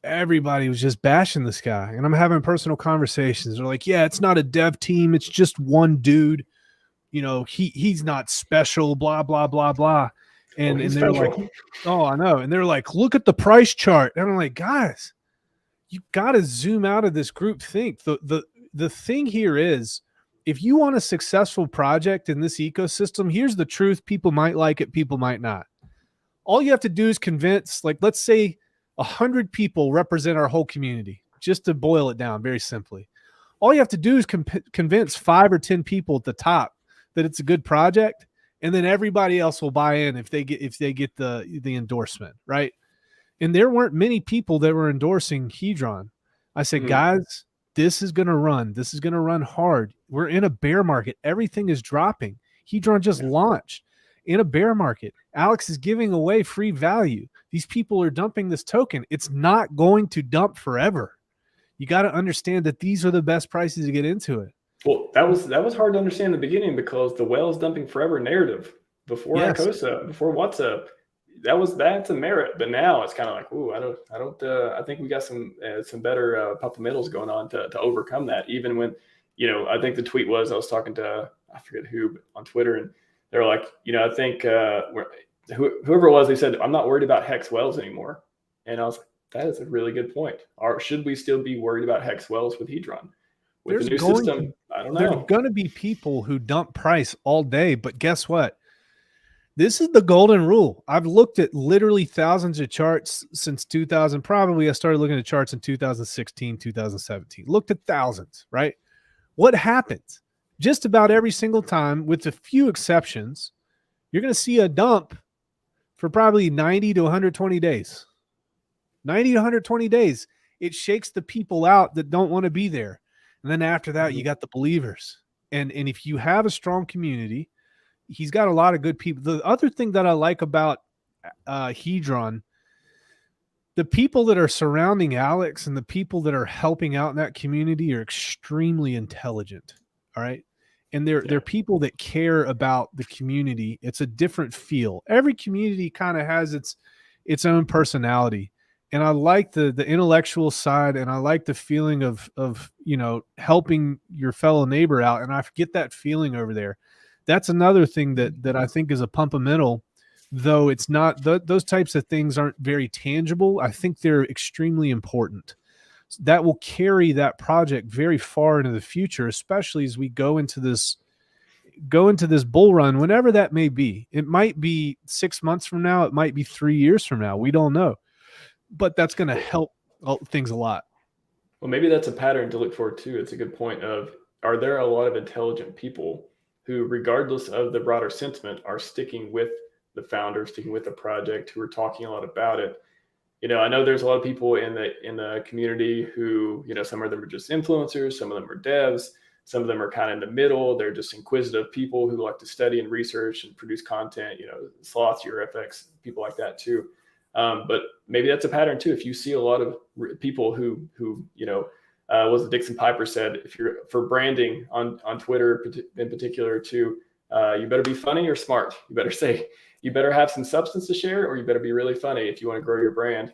Everybody was just bashing this guy, and I'm having personal conversations. They're like, yeah, it's not a dev team, it's just one dude, he's not special, blah blah blah blah. And they're like, oh, I know. And they're like, look at the price chart. And I'm like, guys, you got to zoom out of this group think. The thing here is, if you want a successful project in this ecosystem, here's the truth: people might like it, people might not. All you have to do is convince, like, let's say 100 people represent our whole community, just to boil it down very simply. All you have to do is convince 5 or 10 people at the top that it's a good project, and then everybody else will buy in if they get the endorsement, right? And there weren't many people that were endorsing Hedron. I said, guys, this is going to run. This is going to run hard. We're in a bear market. Everything is dropping. Hedron just launched in a bear market. Alex is giving away free value. These people are dumping this token. It's not going to dump forever. You got to understand that these are the best prices to get into it. Well, that was hard to understand in the beginning, because the whale is dumping forever narrative before Icasa, before WhatsApp, that's a merit. But now it's kind of like, ooh, I think we got some better fundamentals going on to overcome that. Even when, I think the tweet was, I was talking to, I forget who, on Twitter, and they're like, I think whoever it was, they said, I'm not worried about HEX wells anymore. And I was like, that is a really good point. Should we still be worried about HEX wells with Hedron? with the new system, I don't know. There's going to be people who dump price all day, but guess what? This is the golden rule. I've looked at literally thousands of charts since 2000. Probably I started looking at charts in 2016, 2017. Looked at thousands, right? What happens? Just about every single time, with a few exceptions, you're going to see a dump for probably 90 to 120 days. 90 to 120 days. It shakes the people out that don't want to be there. And then after that, you got the believers. And if you have a strong community, he's got a lot of good people. The other thing that I like about Hedron, the people that are surrounding Alex and the people that are helping out in that community are extremely intelligent. All right. And they're people that care about the community. It's a different feel. Every community kind of has its own personality. And I like the intellectual side, and I like the feeling of helping your fellow neighbor out. And I get that feeling over there. That's another thing that I think is a pumpamental, though it's not those types of things aren't very tangible. I think they're extremely important. That will carry that project very far into the future, especially as we go into this bull run, whenever that may be. It might be 6 months from now. It might be 3 years from now. We don't know. But that's going to help things a lot. Well, maybe that's a pattern to look for too. It's a good point of, are there a lot of intelligent people who, regardless of the broader sentiment, are sticking with the founder, sticking with the project, who are talking a lot about it? I know there's a lot of people in the community who, some of them are just influencers, some of them are devs, some of them are kind of in the middle. They're just inquisitive people who like to study and research and produce content, sloths, FX, people like that too. But maybe that's a pattern too. If you see a lot of people who was it Dixon Piper said, if you're for branding on Twitter in particular too, you better be funny or smart. You better have some substance to share, or you better be really funny if you want to grow your brand.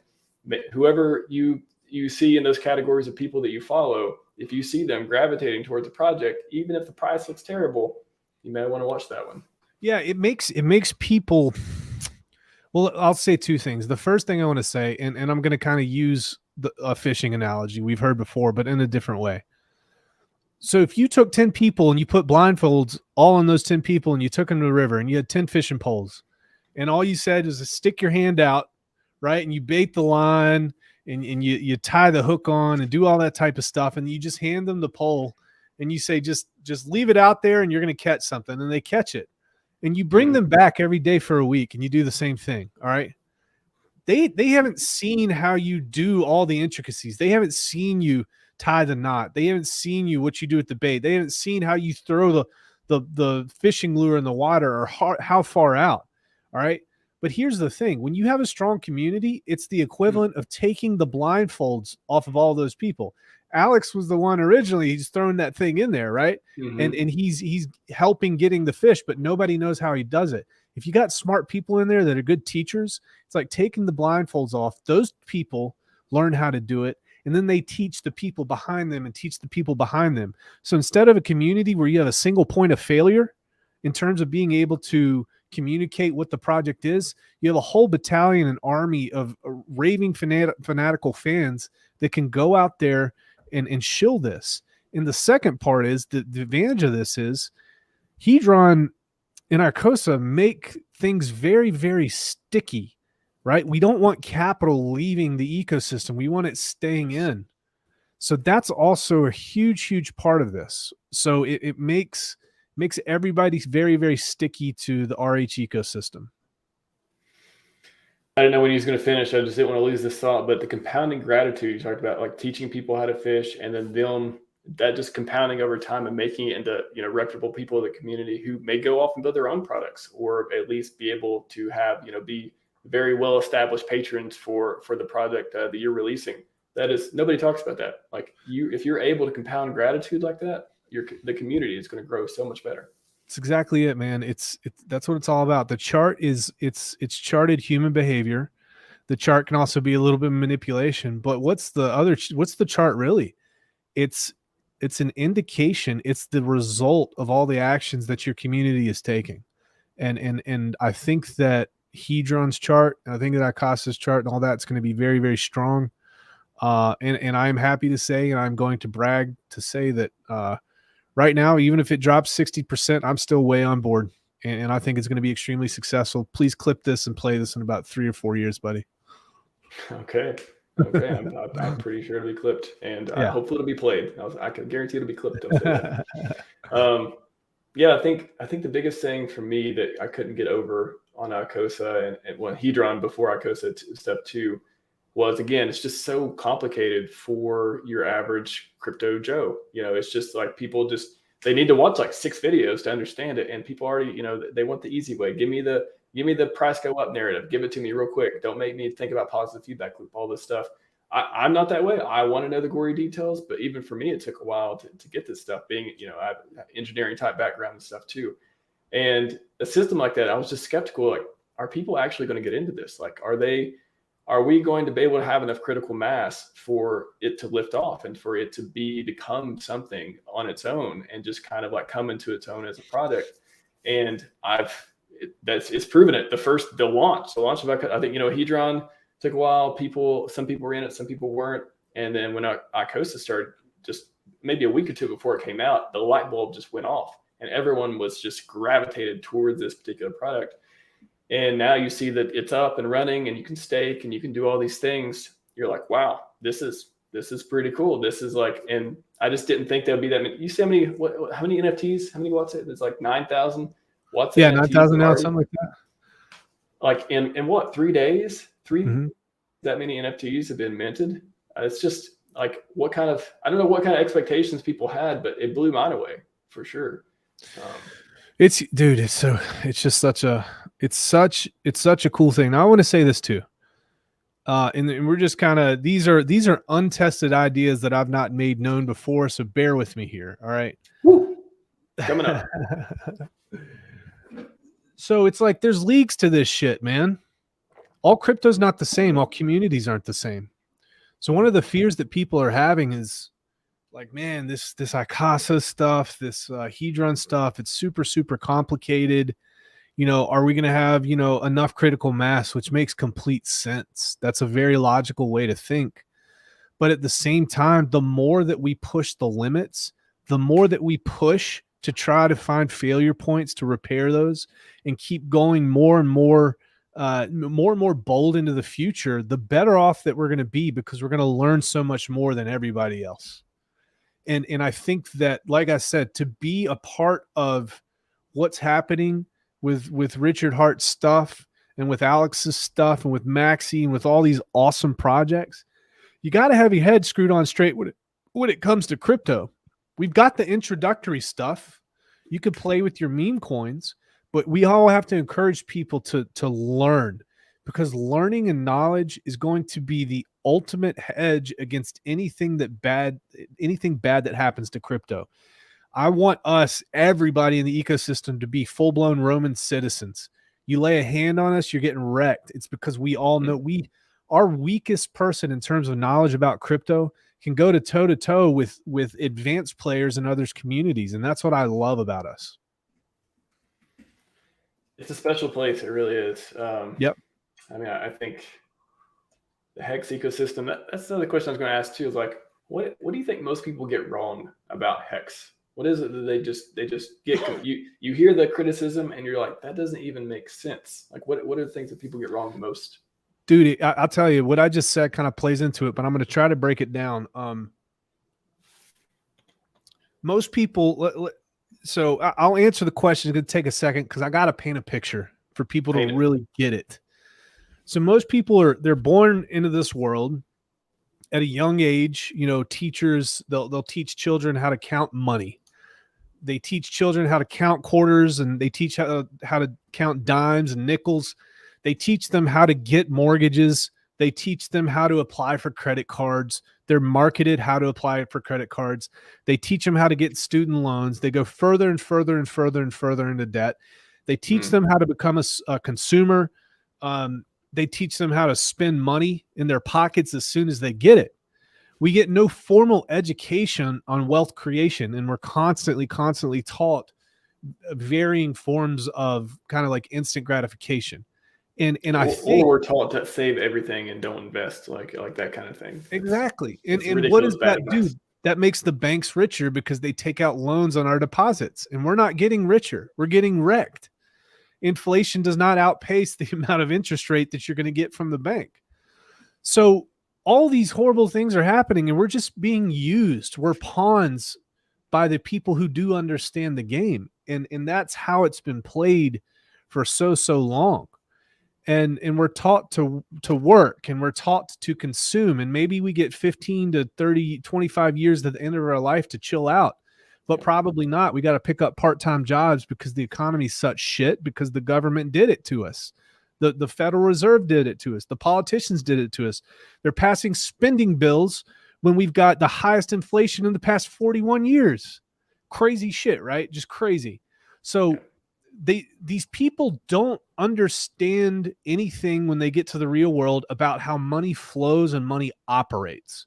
Whoever you see in those categories of people that you follow, if you see them gravitating towards a project, even if the price looks terrible, you may want to watch that one. Yeah, it makes people. Well, I'll say two things. The first thing I want to say, and I'm going to kind of use a fishing analogy we've heard before, but in a different way. So if you took 10 people and you put blindfolds all on those 10 people and you took them to the river and you had 10 fishing poles, and all you said is to stick your hand out, right? And you bait the line and you tie the hook on and do all that type of stuff. And you just hand them the pole and you say, just leave it out there and you're going to catch something, and they catch it. And you bring them back every day for a week and you do the same thing. All right. They haven't seen how you do all the intricacies. They haven't seen you tie the knot. They haven't seen you what you do with the bait. They haven't seen how you throw the fishing lure in the water, or how far out. All right. But here's the thing. When you have a strong community, it's the equivalent of taking the blindfolds off of all those people. Alex was the one originally, he's throwing that thing in there, right? And he's helping getting the fish, but nobody knows how he does it. If you got smart people in there that are good teachers, it's like taking the blindfolds off. Those people learn how to do it, and then they teach the people behind them and teach the people behind them. So instead of a community where you have a single point of failure in terms of being able to communicate what the project is, you have a whole battalion and army of raving fanatical fans that can go out there and shill this. And the second part is the advantage of this is Hedron and Arcosa make things very, very sticky, right? We don't want capital leaving the ecosystem. We want it staying in. So that's also a huge, huge part of this. So it makes everybody very, very sticky to the RH ecosystem. I didn't know when he was going to finish. I just didn't want to lose this thought, but the compounding gratitude you talked about, like teaching people how to fish, and then that just compounding over time and making it into, reputable people in the community who may go off and build their own products, or at least be able to have, be very well-established patrons for the project that you're releasing. That is, nobody talks about that. Like if you're able to compound gratitude like that, the community is going to grow so much better. It's exactly it, man. That's what it's all about. The chart it's charted human behavior. The chart can also be a little bit of manipulation, but what's the chart really? It's an indication. It's the result of all the actions that your community is taking. And I think that Hedron's chart, and I think that Acosta's chart and all that's going to be very, very strong. And I'm happy to say, and I'm going to brag to say that right now, even if it drops 60%, I'm still way on board. And I think it's going to be extremely successful. Please clip this and play this in about 3 or 4 years, buddy. Okay. I'm pretty sure it'll be clipped, and hopefully it'll be played. I can guarantee it'll be clipped. I'll say that. Yeah, I think the biggest thing for me that I couldn't get over on Icosa and when Hedron before Icosa step 2 was, again, it's just so complicated for your average crypto Joe. It's just like people they need to watch like 6 videos to understand it, and people already, they want the easy way. Give me the price go up narrative. Give it to me real quick. Don't make me think about positive feedback loop, all this stuff. I'm not that way. I want to know the gory details, but even for me, it took a while to get this stuff, being, I have engineering type background and stuff too. And a system like that, I was just skeptical. Like, are people actually going to get into this? Like, are we going to be able to have enough critical mass for it to lift off and for it to become something on its own and just kind of like come into its own as a product? And it's proven it. The launch of, I think, Hedron took a while. Some people were in it, some people weren't. And then when Icosa started, just maybe a week or two before it came out, the light bulb just went off and everyone was just gravitated towards this particular product. And now you see that it's up and running and you can stake and you can do all these things. You're like, wow, this is pretty cool. This is like, and I just didn't think there'd be that many. You see how many NFTs, how many watts it? It's like 9,000 watts. Yeah, 9,000 now, something like that. Like in what, 3 days? That many NFTs have been minted. It's just like, I don't know what kind of expectations people had, but it blew mine away for sure. It's such a cool thing. Now, I want to say this too. And we're just kind of, these are untested ideas that I've not made known before. So bear with me here. All right. Woo. Coming up. So it's like, there's leagues to this shit, man. All crypto's not the same. All communities aren't the same. So one of the fears that people are having is like, man, this Icosa stuff, this Hedron stuff, it's super, super complicated. Are we going to have, enough critical mass, which makes complete sense. That's a very logical way to think. But at the same time, the more that we push the limits, the more that we push to try to find failure points to repair those and keep going more and more bold into the future, the better off that we're going to be, because we're going to learn so much more than everybody else. And I think that, like I said, to be a part of what's happening with Richard Hart's stuff and with Alex's stuff and with Maxi and with all these awesome projects, you got to have your head screwed on straight when it comes to crypto. We've got the introductory stuff. You could play with your meme coins, but we all have to encourage people to learn, because learning and knowledge is going to be the ultimate hedge against anything bad that happens to crypto. I want everybody in the ecosystem, to be full-blown Roman citizens. You lay a hand on us, you're getting wrecked. It's because we all know our weakest person in terms of knowledge about crypto can go to toe-to-toe with advanced players in others' communities. And that's what I love about us. It's a special place. It really is. Yep. I mean, I think the HEX ecosystem, that's another question I was going to ask too, is like, what do you think most people get wrong about HEX? What is it that they just get? You hear the criticism and you're like, that doesn't even make sense. Like, what are the things that people get wrong the most? Dude, I'll tell you, what I just said kind of plays into it, but I'm going to try to break it down. Most people, so I'll answer the question. It's going to take a second because I got to paint a picture for people to really get it. So most people they're born into this world at a young age. Teachers, they'll teach children how to count money. They teach children how to count quarters, and they teach how to count dimes and nickels. They teach them how to get mortgages. They teach them how to apply for credit cards. They're marketed how to apply for credit cards. They teach them how to get student loans. They go further and further and further and further into debt. They teach them how to become a consumer. They teach them how to spend money in their pockets as soon as they get it. We get no formal education on wealth creation, and we're constantly taught varying forms of kind of like instant gratification. And I or think we're taught to save everything and don't invest, like that kind of thing. exactly. It's And what ridiculous does bad that do? advice. That makes the banks richer because they take out loans on our deposits, and we're not getting richer. We're getting wrecked. Inflation does not outpace the amount of interest rate that you're going to get from the bank. So all these horrible things are happening, and we're just being used. We're pawns by the people who do understand the game. And that's how it's been played for so long. And we're taught to work, and we're taught to consume, and maybe we get 15 to 30, 25 years at the end of our life to chill out, but probably not. We got to pick up part-time jobs because the economy's such shit, because the government did it to us. The Federal Reserve did it to us. The politicians did it to us. They're passing spending bills when we've got the highest inflation in the past 41 years. Crazy shit, right? Just crazy. So these people don't understand anything when they get to the real world about how money flows and money operates.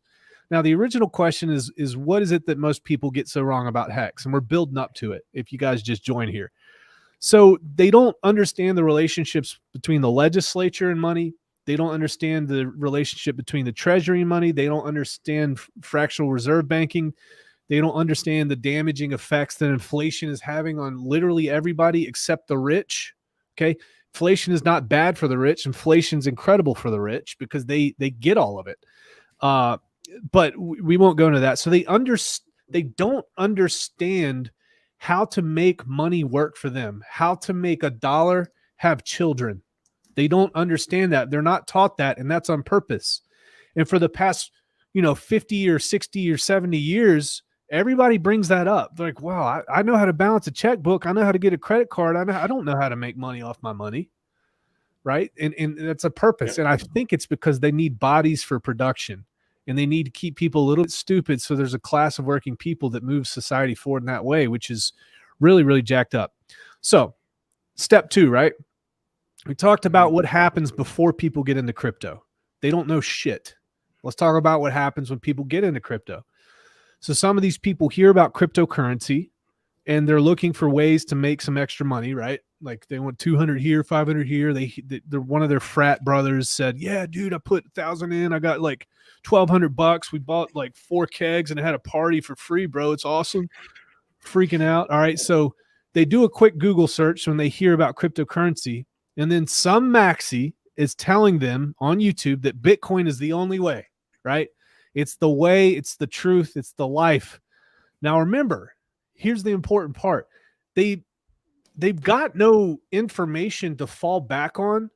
Now, the original question is what is it that most people get so wrong about HEX? And we're building up to it if you guys just join here. So they don't understand the relationships between the legislature and money. They don't understand the relationship between the treasury and money. They don't understand fractional reserve banking. They don't understand the damaging effects that inflation is having on literally everybody except the rich. Okay. Inflation is not bad for the rich. Inflation is incredible for the rich because they get all of it. But we won't go into that. So they don't understand how to make money work for them, how to make a dollar have children. They don't understand that. They're not taught that, and that's on purpose. And for the past, 50 or 60 or 70 years, everybody brings that up. They're like, wow, I know how to balance a checkbook. I know how to get a credit card. I don't know how to make money off my money. Right. And that's a purpose. Yeah. And I think it's because they need bodies for production, and they need to keep people a little bit stupid. So there's a class of working people that moves society forward in that way, which is really, really jacked up. So step 2, right? We talked about what happens before people get into crypto. They don't know shit. Let's talk about what happens when people get into crypto. So some of these people hear about cryptocurrency and they're looking for ways to make some extra money, right? Like they want 200 here, 500 here. They're one of their frat brothers said, yeah, dude, I put 1,000 in. I got like $1,200. We bought like 4 kegs and had a party for free, bro. It's awesome. Freaking out. All right. So they do a quick Google search when they hear about cryptocurrency. And then some maxi is telling them on YouTube that Bitcoin is the only way, right? It's the way, it's the truth, it's the life. Now remember, here's the important part. They've got no information to fall back on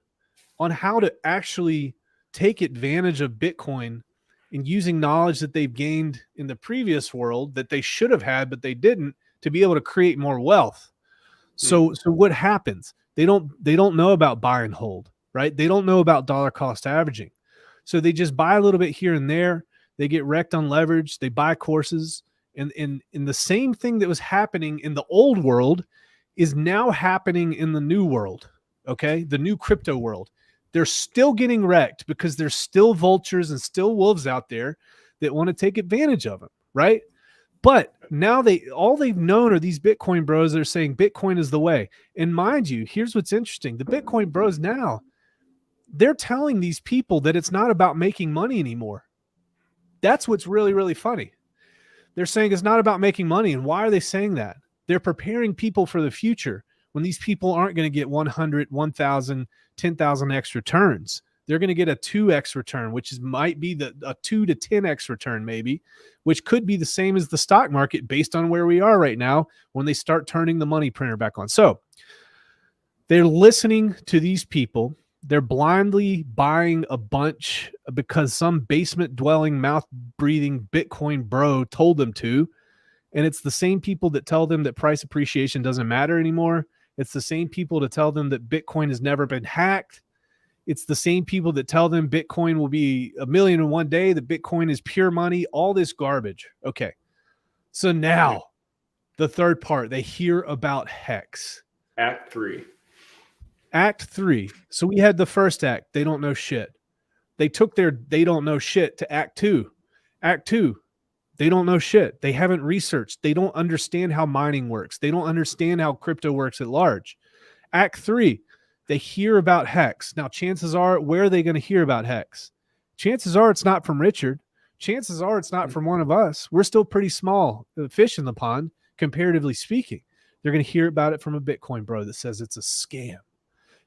how to actually take advantage of Bitcoin and using knowledge that they've gained in the previous world that they should have had, but they didn't, to be able to create more wealth. So what happens? They don't know about buy and hold, right? They don't know about dollar cost averaging. So they just buy a little bit here and there. They get wrecked on leverage. They buy courses. And the same thing that was happening in the old world is now happening in the new world, okay? The new crypto world. They're still getting wrecked because there's still vultures and still wolves out there that want to take advantage of them, right? But now all they've known are these Bitcoin bros that are saying Bitcoin is the way. And mind you, here's what's interesting. The Bitcoin bros now, they're telling these people that it's not about making money anymore. That's what's really, really funny. They're saying it's not about making money. And why are they saying that? They're preparing people for the future when these people aren't going to get 100, 1,000, 10,000 X returns. They're going to get a 2X return, which might be a 2 to 10X return maybe, which could be the same as the stock market based on where we are right now when they start turning the money printer back on. So they're listening to these people. They're blindly buying a bunch because some basement dwelling, mouth breathing Bitcoin bro told them to. And it's the same people that tell them that price appreciation doesn't matter anymore. It's the same people to tell them that Bitcoin has never been hacked. It's the same people that tell them Bitcoin will be 1 million in one day, that Bitcoin is pure money, all this garbage. Okay. So now the third part, they hear about HEX. Act 3. Act 3. So we had the first act. They don't know shit. They took their they don't know shit to Act 2. Act 2. They don't know shit. They haven't researched. They don't understand how mining works. They don't understand how crypto works at large. Act 3. They hear about HEX. Now, chances are, where are they going to hear about HEX? Chances are it's not from Richard. Chances are it's not from one of us. We're still pretty small fish in the pond, comparatively speaking. They're going to hear about it from a Bitcoin bro that says it's a scam.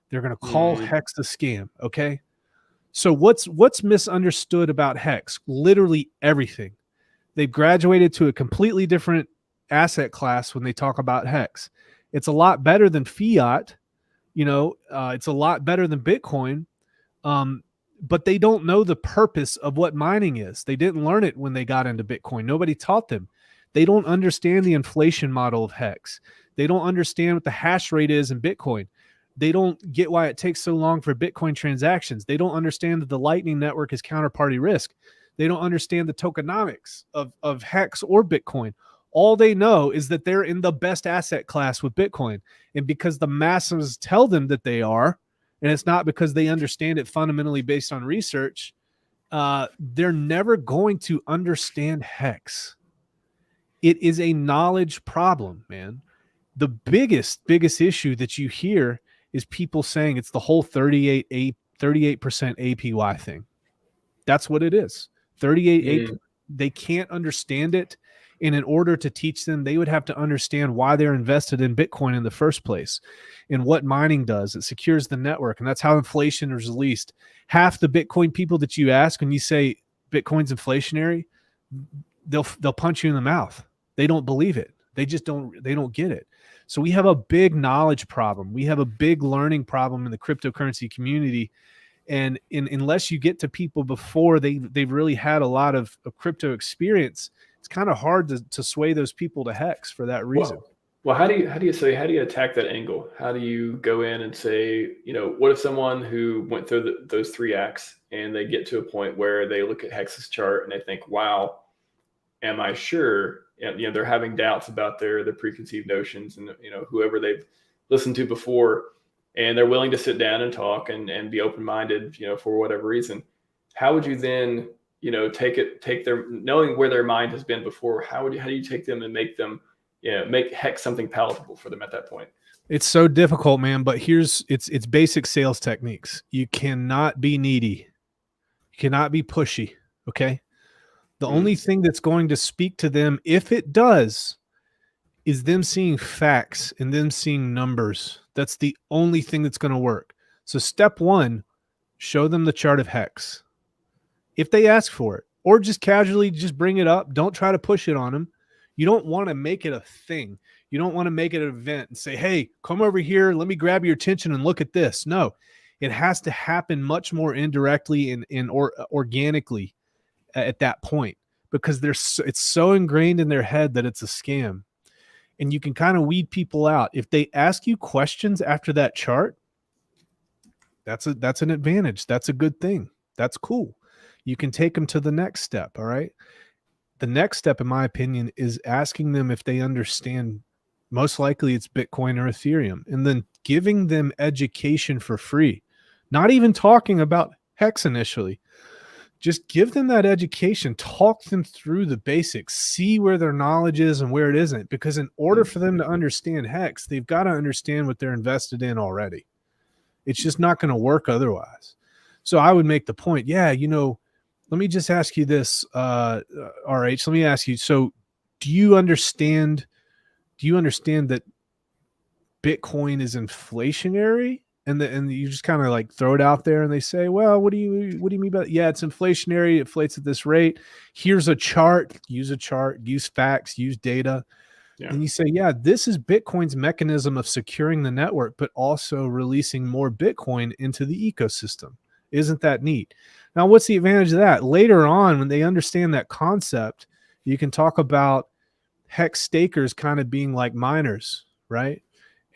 They're going to call HEX a scam, okay? So what's misunderstood about HEX? Literally everything. They've graduated to a completely different asset class when they talk about HEX. It's a lot better than fiat. It's a lot better than Bitcoin. But they don't know the purpose of what mining is. They didn't learn it when they got into Bitcoin. Nobody taught them. They don't understand the inflation model of HEX. They don't understand what the hash rate is in Bitcoin. They don't get why it takes so long for Bitcoin transactions. They don't understand that the Lightning Network is counterparty risk. They don't understand the tokenomics of HEX or Bitcoin. All they know is that they're in the best asset class with Bitcoin. And because the masses tell them that they are, and it's not because they understand it fundamentally based on research, they're never going to understand HEX. It is a knowledge problem, man. The biggest issue that you hear is people saying it's the whole 38% APY thing. That's what it is. 38 they can't understand it. And in order to teach them, they would have to understand why they're invested in Bitcoin in the first place and what mining does. It secures the network, and that's how inflation is released. Half the Bitcoin people that you ask when you say Bitcoin's inflationary, they'll punch you in the mouth. They don't believe it. They don't get it. So we have a big knowledge problem. We have a big learning problem in the cryptocurrency community. And unless you get to people before they've really had a lot of crypto experience, it's kind of hard to sway those people to HEX for that reason. Well, how do you attack that angle? How do you go in and say, what if someone who went through those 3 acts and they get to a point where they look at HEX's chart and they think, wow, am I sure? And, they're having doubts about their preconceived notions and, whoever they've listened to before, and they're willing to sit down and talk and be open-minded, for whatever reason. How would you then, take their, knowing where their mind has been before, how do you take them and make them, make HEX something palatable for them at that point? It's so difficult, man, but it's basic sales techniques. You cannot be needy. You cannot be pushy, okay? The only thing that's going to speak to them, if it does, is them seeing facts and them seeing numbers. That's the only thing that's going to work. So step 1, show them the chart of HEX. If they ask for it, or just casually just bring it up, don't try to push it on them. You don't want to make it a thing. You don't want to make it an event and say, hey, come over here, let me grab your attention and look at this. No, it has to happen much more indirectly and organically at that point, because it's so ingrained in their head that it's a scam. And you can kind of weed people out. If they ask you questions after that chart, that's an advantage. That's a good thing. That's cool. You can take them to the next step. All right. The next step, in my opinion, is asking them if they understand. Most likely it's Bitcoin or Ethereum, and then giving them education for free. Not even talking about HEX initially. Just give them that education, talk them through the basics, see where their knowledge is and where it isn't. Because in order for them to understand HEX, they've got to understand what they're invested in already. It's just not going to work otherwise. So I would make the point, let me just ask you this, RH, let me ask you, so do you understand that Bitcoin is inflationary? And you just kind of like throw it out there and they say, well, what do you mean by that? Yeah, it's inflationary. It inflates at this rate. Here's a chart. Use a chart. Use facts. Use data. Yeah. And you say, yeah, this is Bitcoin's mechanism of securing the network, but also releasing more Bitcoin into the ecosystem. Isn't that neat? Now, what's the advantage of that? Later on, when they understand that concept, you can talk about HEX stakers kind of being like miners, right?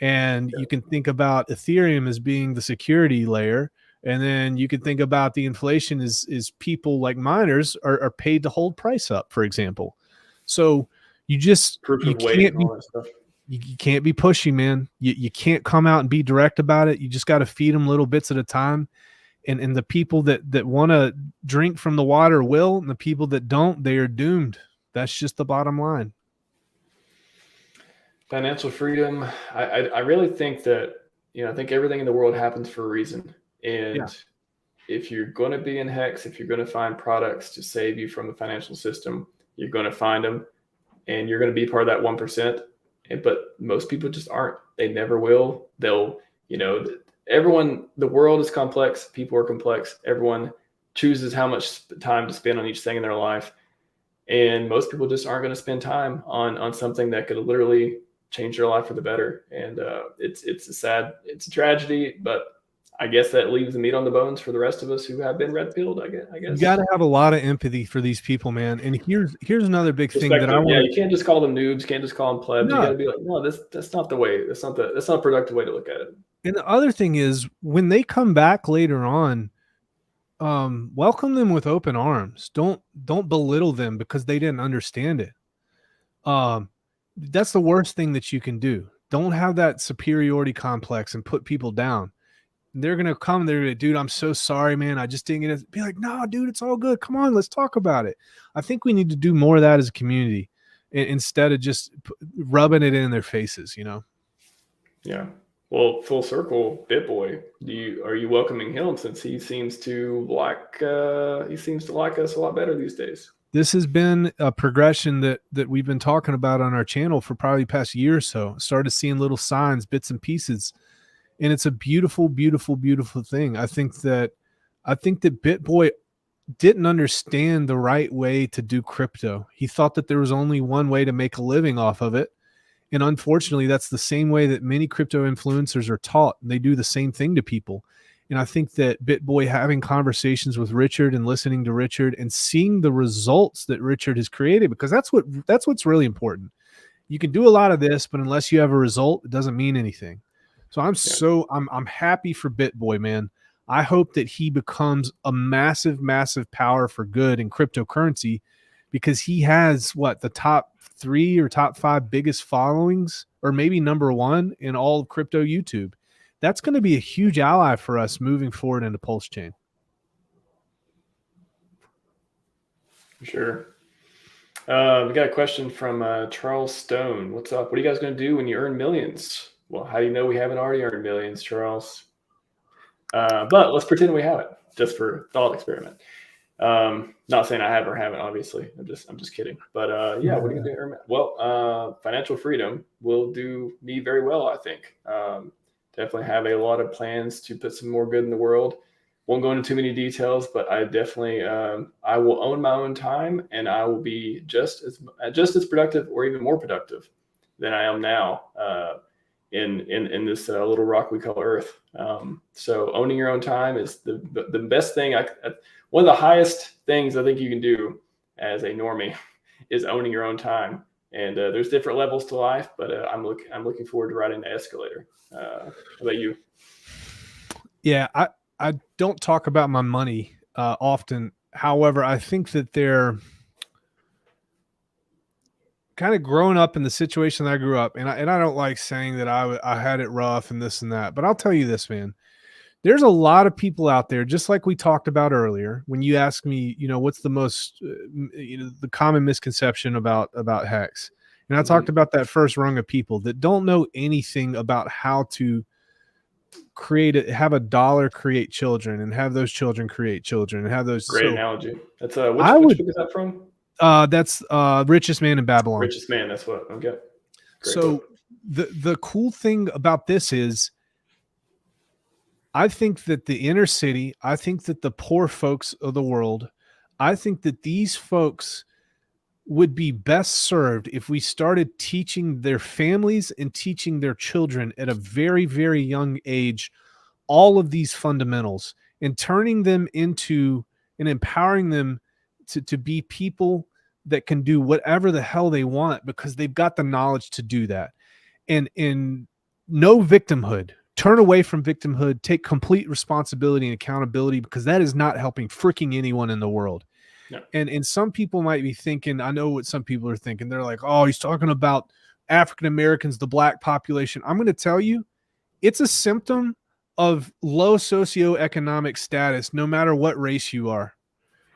And you can think about Ethereum as being the security layer. And then you can think about the inflation is people like miners are paid to hold price up, for example. So you can't be pushy, man. You can't come out and be direct about it. You just got to feed them little bits at a time. And the people that want to drink from the water will, and the people that don't, they are doomed. That's just the bottom line. Financial freedom. I really think that I think everything in the world happens for a reason. And Yeah. if you're going to be in HEX, if you're going to find products to save you from the financial system, you're going to find them, and you're going to be part of that 1%. But most people just aren't. They never will. They'll, everyone, the world is complex. People are complex. Everyone chooses how much time to spend on each thing in their life. And most people just aren't going to spend time on something that could literally change their life for the better. And it's a tragedy, but I guess that leaves the meat on the bones for the rest of us who have been red pilled. I guess You got to have a lot of empathy for these people, man. And here's another big thing that I want. Yeah, you can't just call them noobs. You can't just call them plebs. No. You got to be like, no, that's not the way. That's not a productive way to look at it. And the other thing is, when they come back later on, welcome them with open arms. Don't belittle them because they didn't understand it. That's the worst thing that you can do. Don't have that superiority complex and put people down. They're gonna come there, dude. I'm so sorry, man. I just didn't get it. Be like, no, dude, it's all good. Come on, let's talk about it. I think we need to do more of that as a community instead of just rubbing it in their faces. Yeah. Well, full circle, BitBoy. Are you welcoming him since he seems to like us a lot better these days? This has been a progression that we've been talking about on our channel for probably the past year or so. Started seeing little signs, bits and pieces, and it's a beautiful, beautiful, beautiful thing. I think that BitBoy didn't understand the right way to do crypto. He thought that there was only one way to make a living off of it. And unfortunately, that's the same way that many crypto influencers are taught. They do the same thing to people. And I think that BitBoy having conversations with Richard and listening to Richard and seeing the results that Richard has created, because that's what's really important. You can do a lot of this, but unless you have a result, it doesn't mean anything. So I'm happy for BitBoy, man. I hope that he becomes a massive, massive power for good in cryptocurrency, because he has the top 3 or top 5 biggest followings, or maybe number 1 in all of crypto YouTube. That's going to be a huge ally for us moving forward into PulseChain. Sure. We got a question from Charles Stone. What's up? What are you guys going to do when you earn millions? Well, how do you know we haven't already earned millions, Charles? But let's pretend we haven't, just for thought experiment. Not saying I have or haven't, obviously. I'm just kidding. But yeah, what are you gonna do? Well, financial freedom will do me very well, I think. Definitely have a lot of plans to put some more good in the world. Won't go into too many details, but I definitely I will own my own time, and I will be just as productive or even more productive than I am now in this little rock we call Earth. So owning your own time is the best thing. One of the highest things I think you can do as a normie is owning your own time. And there's different levels to life, but I'm looking forward to riding the escalator. How about you? Yeah, I don't talk about my money often. However, I think that they're kind of growing up in the situation that I grew up, and I don't like saying that I had it rough and this and that, but I'll tell you this, man. There's a lot of people out there, just like we talked about earlier, when you ask me, what's the most, the common misconception about HEX. And I talked about that first rung of people that don't know anything about how to have a dollar create children, and have those children create children, and have those. Great analogy. That's which book is that from? That's Richest Man in Babylon. Richest Man. That's what. Okay. Great so book. The cool thing about this is, I think that the inner city, I think that the poor folks of the world, I think that these folks would be best served if we started teaching their families and teaching their children at a very, very young age all of these fundamentals, and turning them into and empowering them to be people that can do whatever the hell they want, because they've got the knowledge to do that. And no victimhood. Turn away from victimhood, take complete responsibility and accountability, because that is not helping freaking anyone in the world. No. And some people might be thinking, I know what some people are thinking. They're like, oh, he's talking about African Americans, the black population. I'm going to tell you, it's a symptom of low socioeconomic status, no matter what race you are.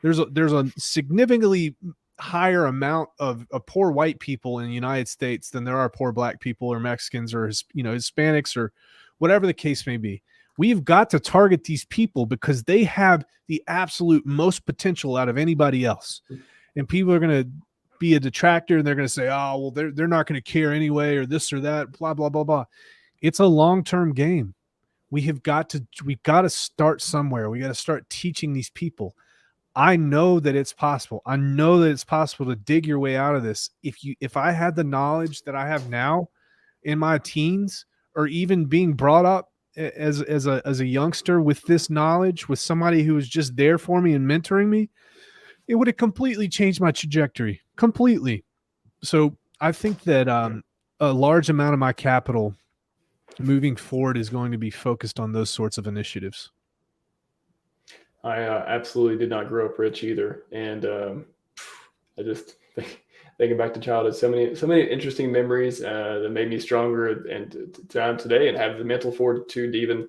There's a significantly higher amount of poor white people in the United States than there are poor black people or Mexicans or Hispanics or whatever the case may be. We've got to target these people because they have the absolute most potential out of anybody else. And people are going to be a detractor and they're going to say, oh, well, they're not going to care anyway, or this or that, blah, blah, blah, blah. It's a long-term game. We've got to start somewhere. We got to start teaching these people. I know that it's possible. I know that it's possible to dig your way out of this. If I had the knowledge that I have now in my teens, or even being brought up as a youngster with this knowledge, with somebody who was just there for me and mentoring me, it would have completely changed my trajectory. Completely. So I think that a large amount of my capital moving forward is going to be focused on those sorts of initiatives. I absolutely did not grow up rich either. And I just thinking back to childhood, so many interesting memories that made me stronger and down today, and have the mental fortitude to even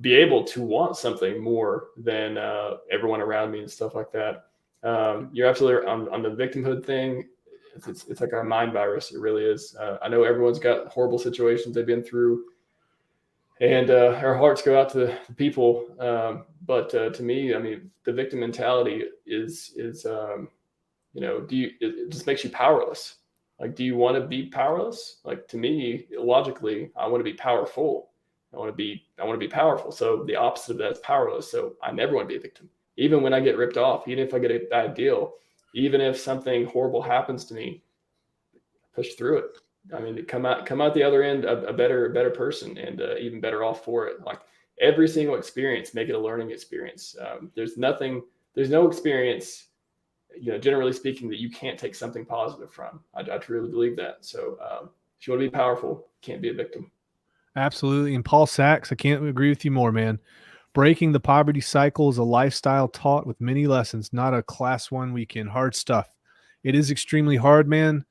be able to want something more than everyone around me and stuff like that. You're absolutely on the victimhood thing. It's like a mind virus. It really is. I know everyone's got horrible situations they've been through, and our hearts go out to the people. But to me, I mean, the victim mentality is it just makes you powerless. Like, do you want to be powerless? Like, to me, logically, I want to be powerful. I want to be powerful. So the opposite of that is powerless. So I never want to be a victim. Even when I get ripped off, even if I get a bad deal, even if something horrible happens to me, push through it. I mean, come out the other end a better person, and even better off for it. Like, every single experience, make it a learning experience. There's no experience, generally speaking, that you can't take something positive from. I truly believe that. So if you want to be powerful, you can't be a victim. Absolutely. And PulseX, I can't agree with you more, man. Breaking the poverty cycle is a lifestyle taught with many lessons, not a class 1 weekend. Hard stuff. It is extremely hard, man,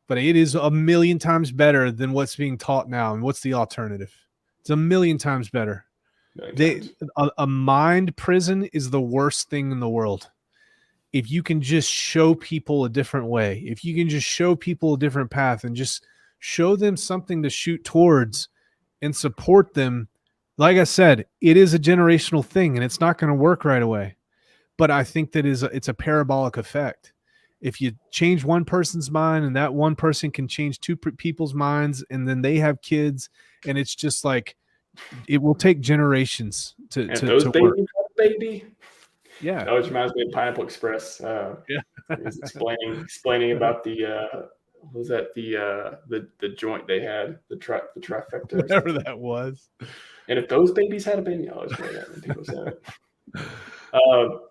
but it is a million times better than what's being taught now. And what's the alternative? It's a million times better. A mind prison is the worst thing in the world. If you can just show people a different way, if you can just show people a different path and just show them something to shoot towards and support them, like I said, it is a generational thing and it's not going to work right away. But I think that it's a parabolic effect. If you change one person's mind and that one person can change two people's minds, and then they have kids, and it's just like, it will take generations to work. Baby. Yeah. That always reminds me of Pineapple Express. He was explaining about the joint they had, the trifecta. Whatever that was. And if those babies had a baby, I always remember that when people say it.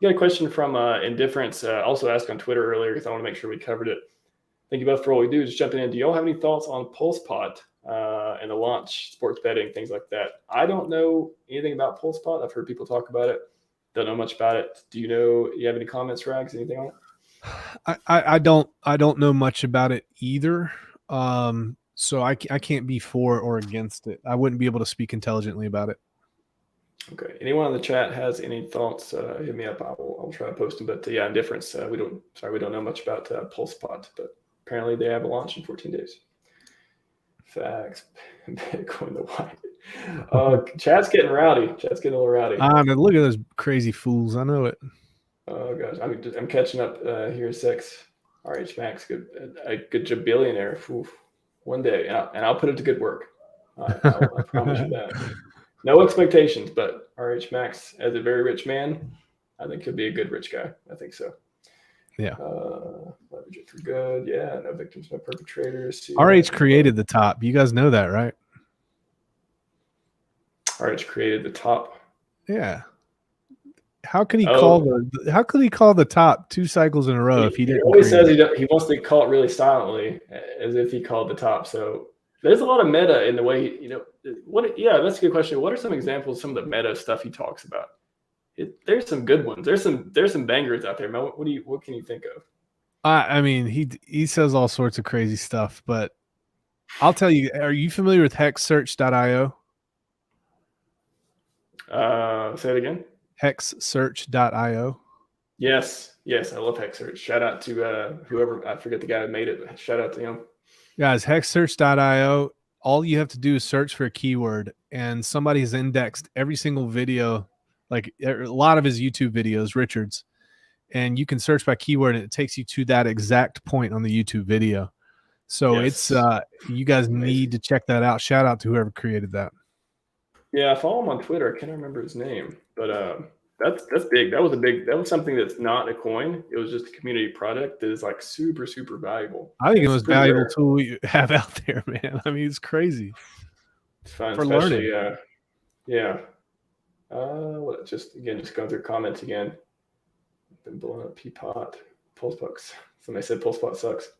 Got a question from Indifference. Also asked on Twitter earlier, because I want to make sure we covered it. Thank you both for all we do. Just jumping in. Do y'all have any thoughts on PulsePot and the launch, sports betting, things like that? I don't know anything about PulsePot. I've heard people talk about it. Don't know much about it. Do you have any comments, Rags? Anything on it? I don't know much about it either. So I can't be for or against it. I wouldn't be able to speak intelligently about it. Okay. Anyone in the chat has any thoughts? Hit me up. I'll try to post them. But yeah, Indifference. We don't know much about PulsePot, but apparently they have a launch in 14 days. Facts. Bitcoin the white. Chat's getting rowdy. Chat's getting a little rowdy. Man, look at those crazy fools. I know it. Oh gosh, I'm catching up here in 6. RHMax, a good billionaire. One day, and I'll put it to good work. I promise you that. No expectations, but RHMax, as a very rich man, I think could be a good rich guy. I think so. Yeah. Leverage it for good. Yeah. No victims, no perpetrators. RH created the top. You guys know that, right? RH created the top. Yeah. How could he call the top 2 cycles in a row if he didn't? He always says he wants to call it really silently, as if he called the top. So there's a lot of meta in the way that's a good question. What are some examples of some of the meta stuff he talks about? There's some good ones. There's some bangers out there, man. What can you think of? I mean, he says all sorts of crazy stuff, but I'll tell you. Are you familiar with hexsearch.io? Say it again. Hexsearch.io. Yes, I love HEX. Shout out to whoever, I forget the guy who made it. Shout out to him. Guys, hexsearch.io. all you have to do is search for a keyword, and somebody has indexed every single video, like a lot of his YouTube videos, Richard's, and you can search by keyword and it takes you to that exact point on the YouTube video. So Yes. it's you guys need to check that out. Shout out to whoever created that. Yeah, I follow him on Twitter. I can't remember his name, but that's big. That was something that's not a coin. It was just a community product that is like super, super valuable. I think it's the most valuable tool you have out there, man. I mean, it's crazy. It's fun, for especially learning. Yeah. Just going through comments again. Been blowing up Peapot. Pulse books. Somebody said PulseBot sucks.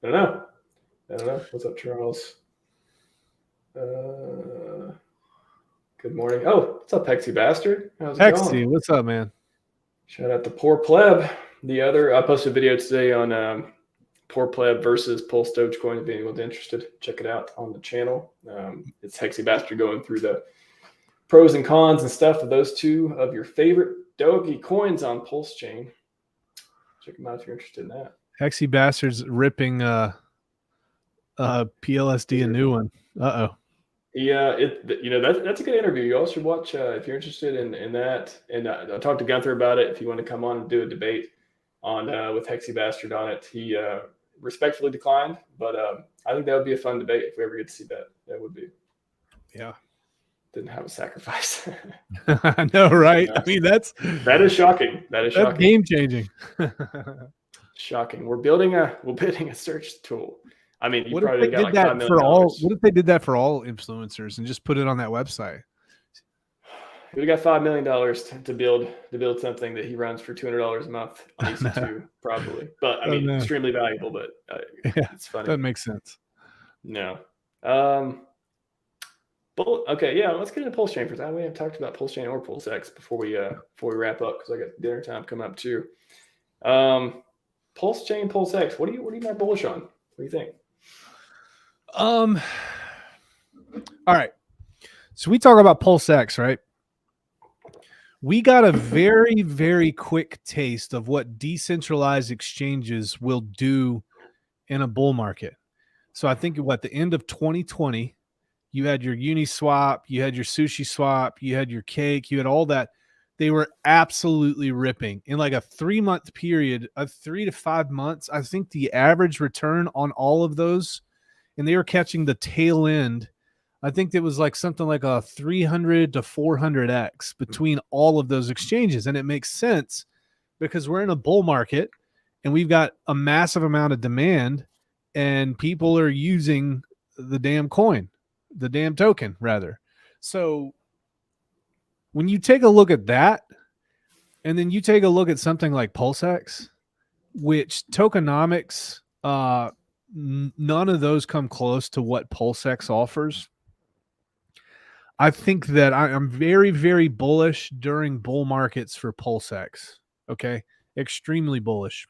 I don't know. What's up, Charles? Good morning. Oh, what's up, Hexy Bastard? How's it going? What's up, man? Shout out to Poor Pleb. I posted a video today on Poor Pleb versus Pulse Dogecoin. If anyone's interested, check it out on the channel. It's Hexy Bastard going through the pros and cons and stuff of those two of your favorite Doge coins on PulseChain. Check them out if you're interested in that. Hexy Bastard's ripping PLSD, a new one. Yeah, that's a good interview. You also should watch if you're interested in that. And I talked to Gunther about it. If you want to come on and do a debate on with Hexy Bastard on it, he respectfully declined. But I think that would be a fun debate if we ever get to see that. That would be. Yeah. Didn't have a sacrifice. I know, right? I mean, that is shocking. That's shocking. Game changing. Shocking. We're building a search tool. I mean, what if they did that for all? What if they did that for all influencers and just put it on that website? We got $5 million to build something that he runs for $200 a month on EC2, probably. But I mean, extremely valuable. But it's funny. That makes sense. No. Okay, yeah. Let's get into PulseChain for that. We haven't talked about PulseChain or PulseX before we wrap up because I got dinner time coming up too. PulseChain, PulseX. What are you more bullish on? What do you think? All right. So we talk about PulseX, right? We got a very, very quick taste of what decentralized exchanges will do in a bull market. So I think at the end of 2020, you had your Uniswap, you had your Sushi Swap, you had your Cake, you had all that. They were absolutely ripping in like a 3-month period of 3 to 5 months. I think the average return on all of those, and they were catching the tail end. I think it was like something like a 300 to 400x between all of those exchanges. And it makes sense because we're in a bull market and we've got a massive amount of demand and people are using the damn coin, the damn token rather. So when you take a look at that, and then you take a look at something like PulseX, which tokenomics, none of those come close to what PulseX offers. I think that I'm very, very bullish during bull markets for PulseX. Okay. Extremely bullish.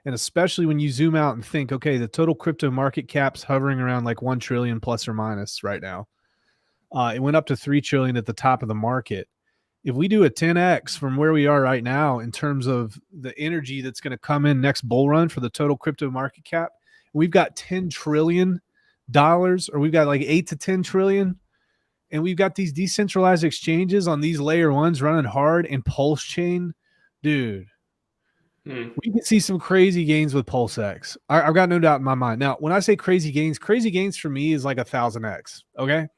And especially when you zoom out and think, okay, the total crypto market cap's hovering around like 1 trillion plus or minus right now. It went up to 3 trillion at the top of the market. If we do a 10x from where we are right now in terms of the energy that's going to come in next bull run for the total crypto market cap, we've got $10 trillion, or we've got like 8 to 10 trillion. And we've got these decentralized exchanges on these layer ones running hard, and PulseChain, dude, we can see some crazy gains with PulseX. I've got no doubt in my mind. Now, when I say crazy gains for me is like 1,000x. Okay.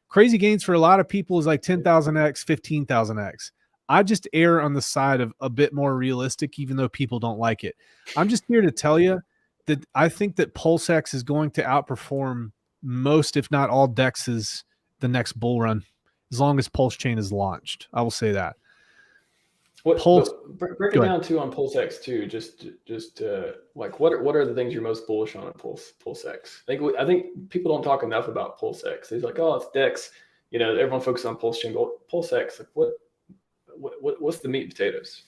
Crazy gains for a lot of people is like 10,000x, 15,000x. I just err on the side of a bit more realistic, even though people don't like it. I'm just here to tell you that I think that PulseX is going to outperform most, if not all, DEXs the next bull run, as long as PulseChain is launched. I will say that. Break it down too on PulseX too. Just like what are the things you're most bullish on PulseX? I think people don't talk enough about PulseX. They're like, oh, it's DEX. Everyone focuses on PulseChain, but PulseX, like what's the meat and potatoes?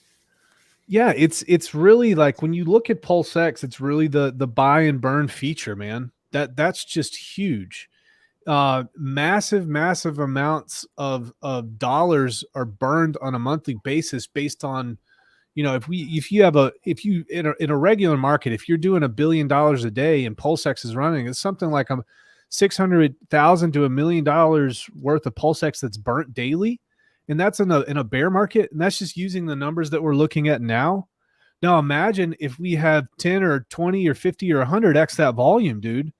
Yeah, it's really like when you look at PulseX, it's really the buy and burn feature, man. That's just huge. Massive amounts of dollars are burned on a monthly basis based on, if you in a regular market, if you're doing $1 billion a day and PulseX is running, it's something like $600,000 to $1 million worth of PulseX that's burnt daily, and that's in a bear market, and that's just using the numbers that we're looking at now. Now imagine if we have 10 or 20 or 50 or 100x that volume, dude.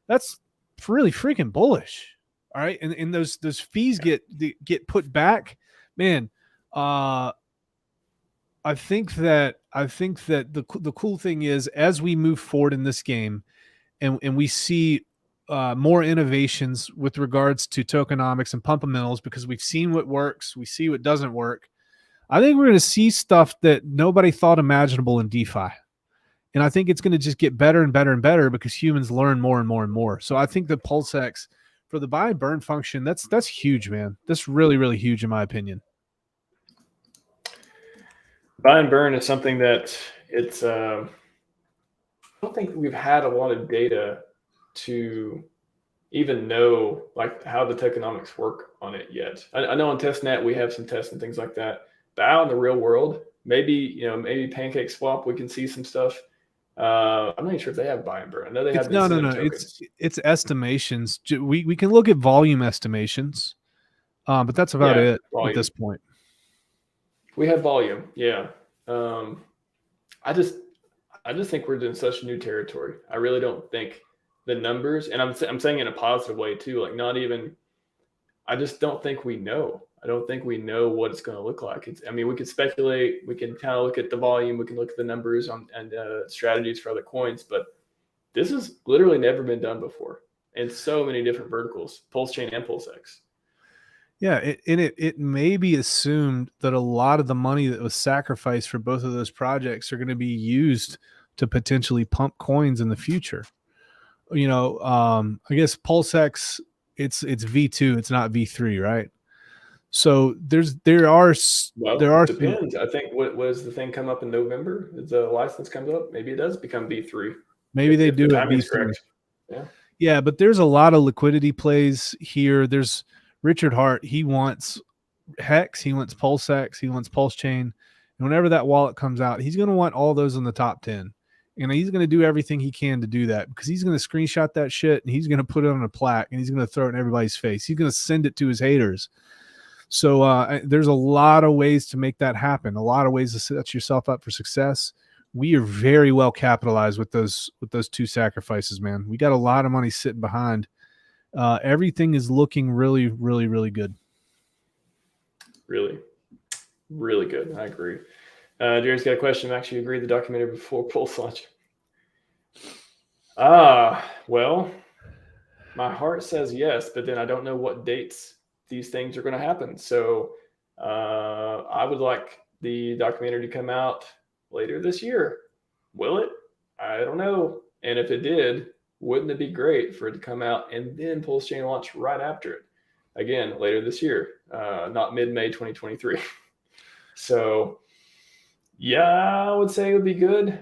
That's really freaking bullish. All right, and those fees get put back, man. I think that the cool thing is, as we move forward in this game, and we see more innovations with regards to tokenomics and fundamentals, because we've seen what works, we see what doesn't work. I think we're going to see stuff that nobody thought imaginable in DeFi. And I think it's going to just get better and better and better because humans learn more and more and more. So I think the PulseX for the buy and burn function, that's huge, man. That's really, really huge in my opinion. Buy and burn is something that it's I don't think we've had a lot of data to even know like how the tokenomics work on it yet. I know on testnet we have some tests and things like that, but out in the real world, maybe Pancake Swap, we can see some stuff. I'm not even sure if they have buy and burn. I know they have no. It's estimations. We can look at volume estimations, but that's about it volume. At this point. We have volume, yeah. I just think we're in such new territory. I really don't think the numbers, and I'm saying in a positive way too, like not even. I just don't think we know. I don't think we know what it's going to look like. We could speculate. We can kind of look at the volume. We can look at the numbers and strategies for other coins. But this has literally never been done before in so many different verticals, PulseChain and PulseX. Yeah, it may be assumed that a lot of the money that was sacrificed for both of those projects are going to be used to potentially pump coins in the future. I guess PulseX, it's V2, it's not V3, right? So there are depends. I think what does the thing come up in November? The license comes up, maybe it does become V3. Maybe they do it V3. Yeah, but there's a lot of liquidity plays here. There's Richard Hart. He wants HEX, he wants PulseX, he wants PulseChain, and whenever that wallet comes out, he's going to want all those in the top 10. And he's going to do everything he can to do that, because he's going to screenshot that shit and he's going to put it on a plaque and he's going to throw it in everybody's face. He's going to send it to his haters. So there's a lot of ways to make that happen, a lot of ways to set yourself up for success. We are very well capitalized with those two sacrifices, man. We got a lot of money sitting behind. Everything is looking really, really, really good. Really, really good. I agree. Jerry's got a question. Max, you agreed the documentary before Pulse launch? Well, my heart says yes, but then I don't know what dates these things are going to happen. So I would like the documentary to come out later this year. Will it? I don't know. And if it did, wouldn't it be great for it to come out and then PulseChain launch right after it? Again, later this year, not mid-May 2023. So yeah, I would say it would be good.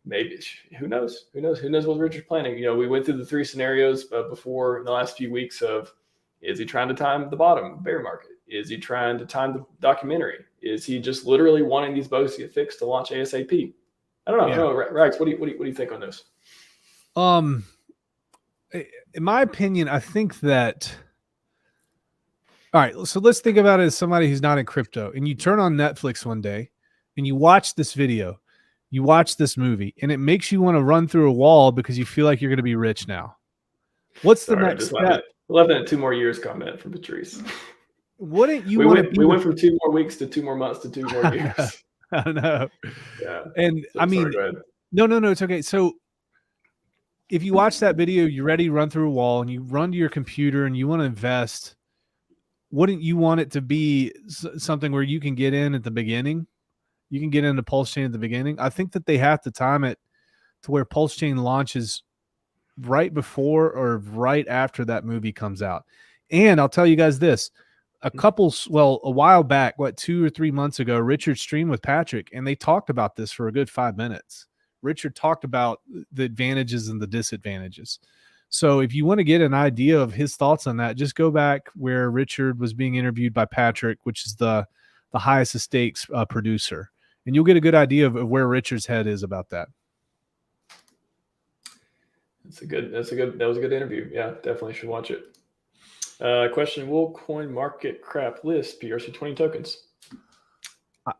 Maybe, who knows? Who knows what Richard's planning? We went through the three scenarios before in the last few weeks of, is he trying to time the bottom bear market? Is he trying to time the documentary? Is he just literally wanting these bugs to get fixed to launch ASAP? I don't know. Yeah. I don't know. Rags, what do you think on this? In my opinion, I think that. All right, so let's think about it as somebody who's not in crypto, and you turn on Netflix one day and you watch this video, you watch this movie, and it makes you want to run through a wall because you feel like you're going to be rich now. What's the next step? 2 more years comment from Patrice. Wouldn't you we went from 2 more weeks to 2 more months to 2 more years. I know. Yeah. And so, no, it's okay. So if you watch that video, you're ready to run through a wall and you run to your computer and you want to invest, wouldn't you want it to be something where you can get in at the beginning? You can get into PulseChain at the beginning. I think that they have to time it to where PulseChain launches right before or right after that movie comes out. And I'll tell you guys this, a while back, 2 or 3 months ago, Richard streamed with Patrick and they talked about this for a good 5 minutes. Richard talked about the advantages and the disadvantages. So if you want to get an idea of his thoughts on that, just go back where Richard was being interviewed by Patrick, which is the highest stakes producer. And you'll get a good idea of where Richard's head is about that. That was a good interview. Yeah, definitely should watch it. Question: will CoinMarketCap list PRC20 tokens?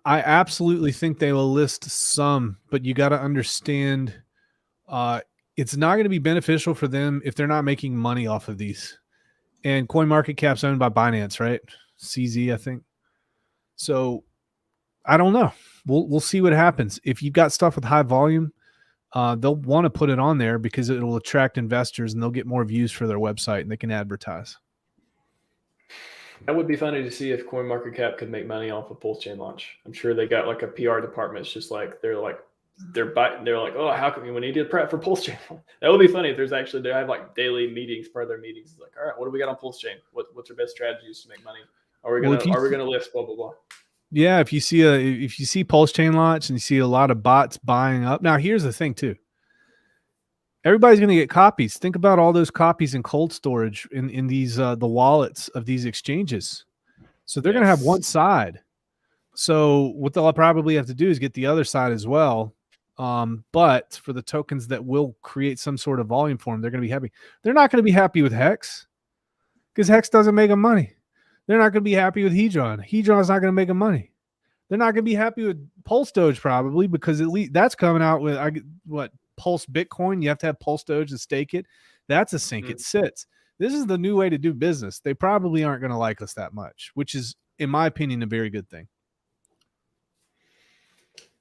I absolutely think they will list some, but you got to understand, it's not going to be beneficial for them if they're not making money off of these. And CoinMarketCap's owned by Binance, right? CZ, I think. So I don't know. We'll see what happens. If you've got stuff with high volume, they'll want to put it on there because it'll attract investors and they'll get more views for their website and they can advertise. That would be funny to see if CoinMarketCap could make money off a PulseChain launch. I'm sure they got like a PR department. It's just like they're like, oh, how can we need to prep for PulseChain? That would be funny if they have like daily meetings, part of their meetings. It's like, all right, what do we got on PulseChain? What's our best strategies to make money? Are we gonna list blah blah blah? Yeah, if you see PulseChain launch and you see a lot of bots buying up. Now here's the thing too. Everybody's going to get copies. Think about all those copies in cold storage in these the wallets of these exchanges. So they're going to have one side. So what they'll probably have to do is get the other side as well. But for the tokens that will create some sort of volume for them, they're going to be happy. They're not going to be happy with HEX because HEX doesn't make them money. They're not going to be happy with Hedron. Hedron's not going to make them money. They're not going to be happy with Pulse Doge probably because at least that's coming out with Pulse Bitcoin. You have to have Pulse Doge to stake it. That's a sink. It sits. This is the new way to do business. They probably aren't going to like us that much, which is, in my opinion, a very good thing.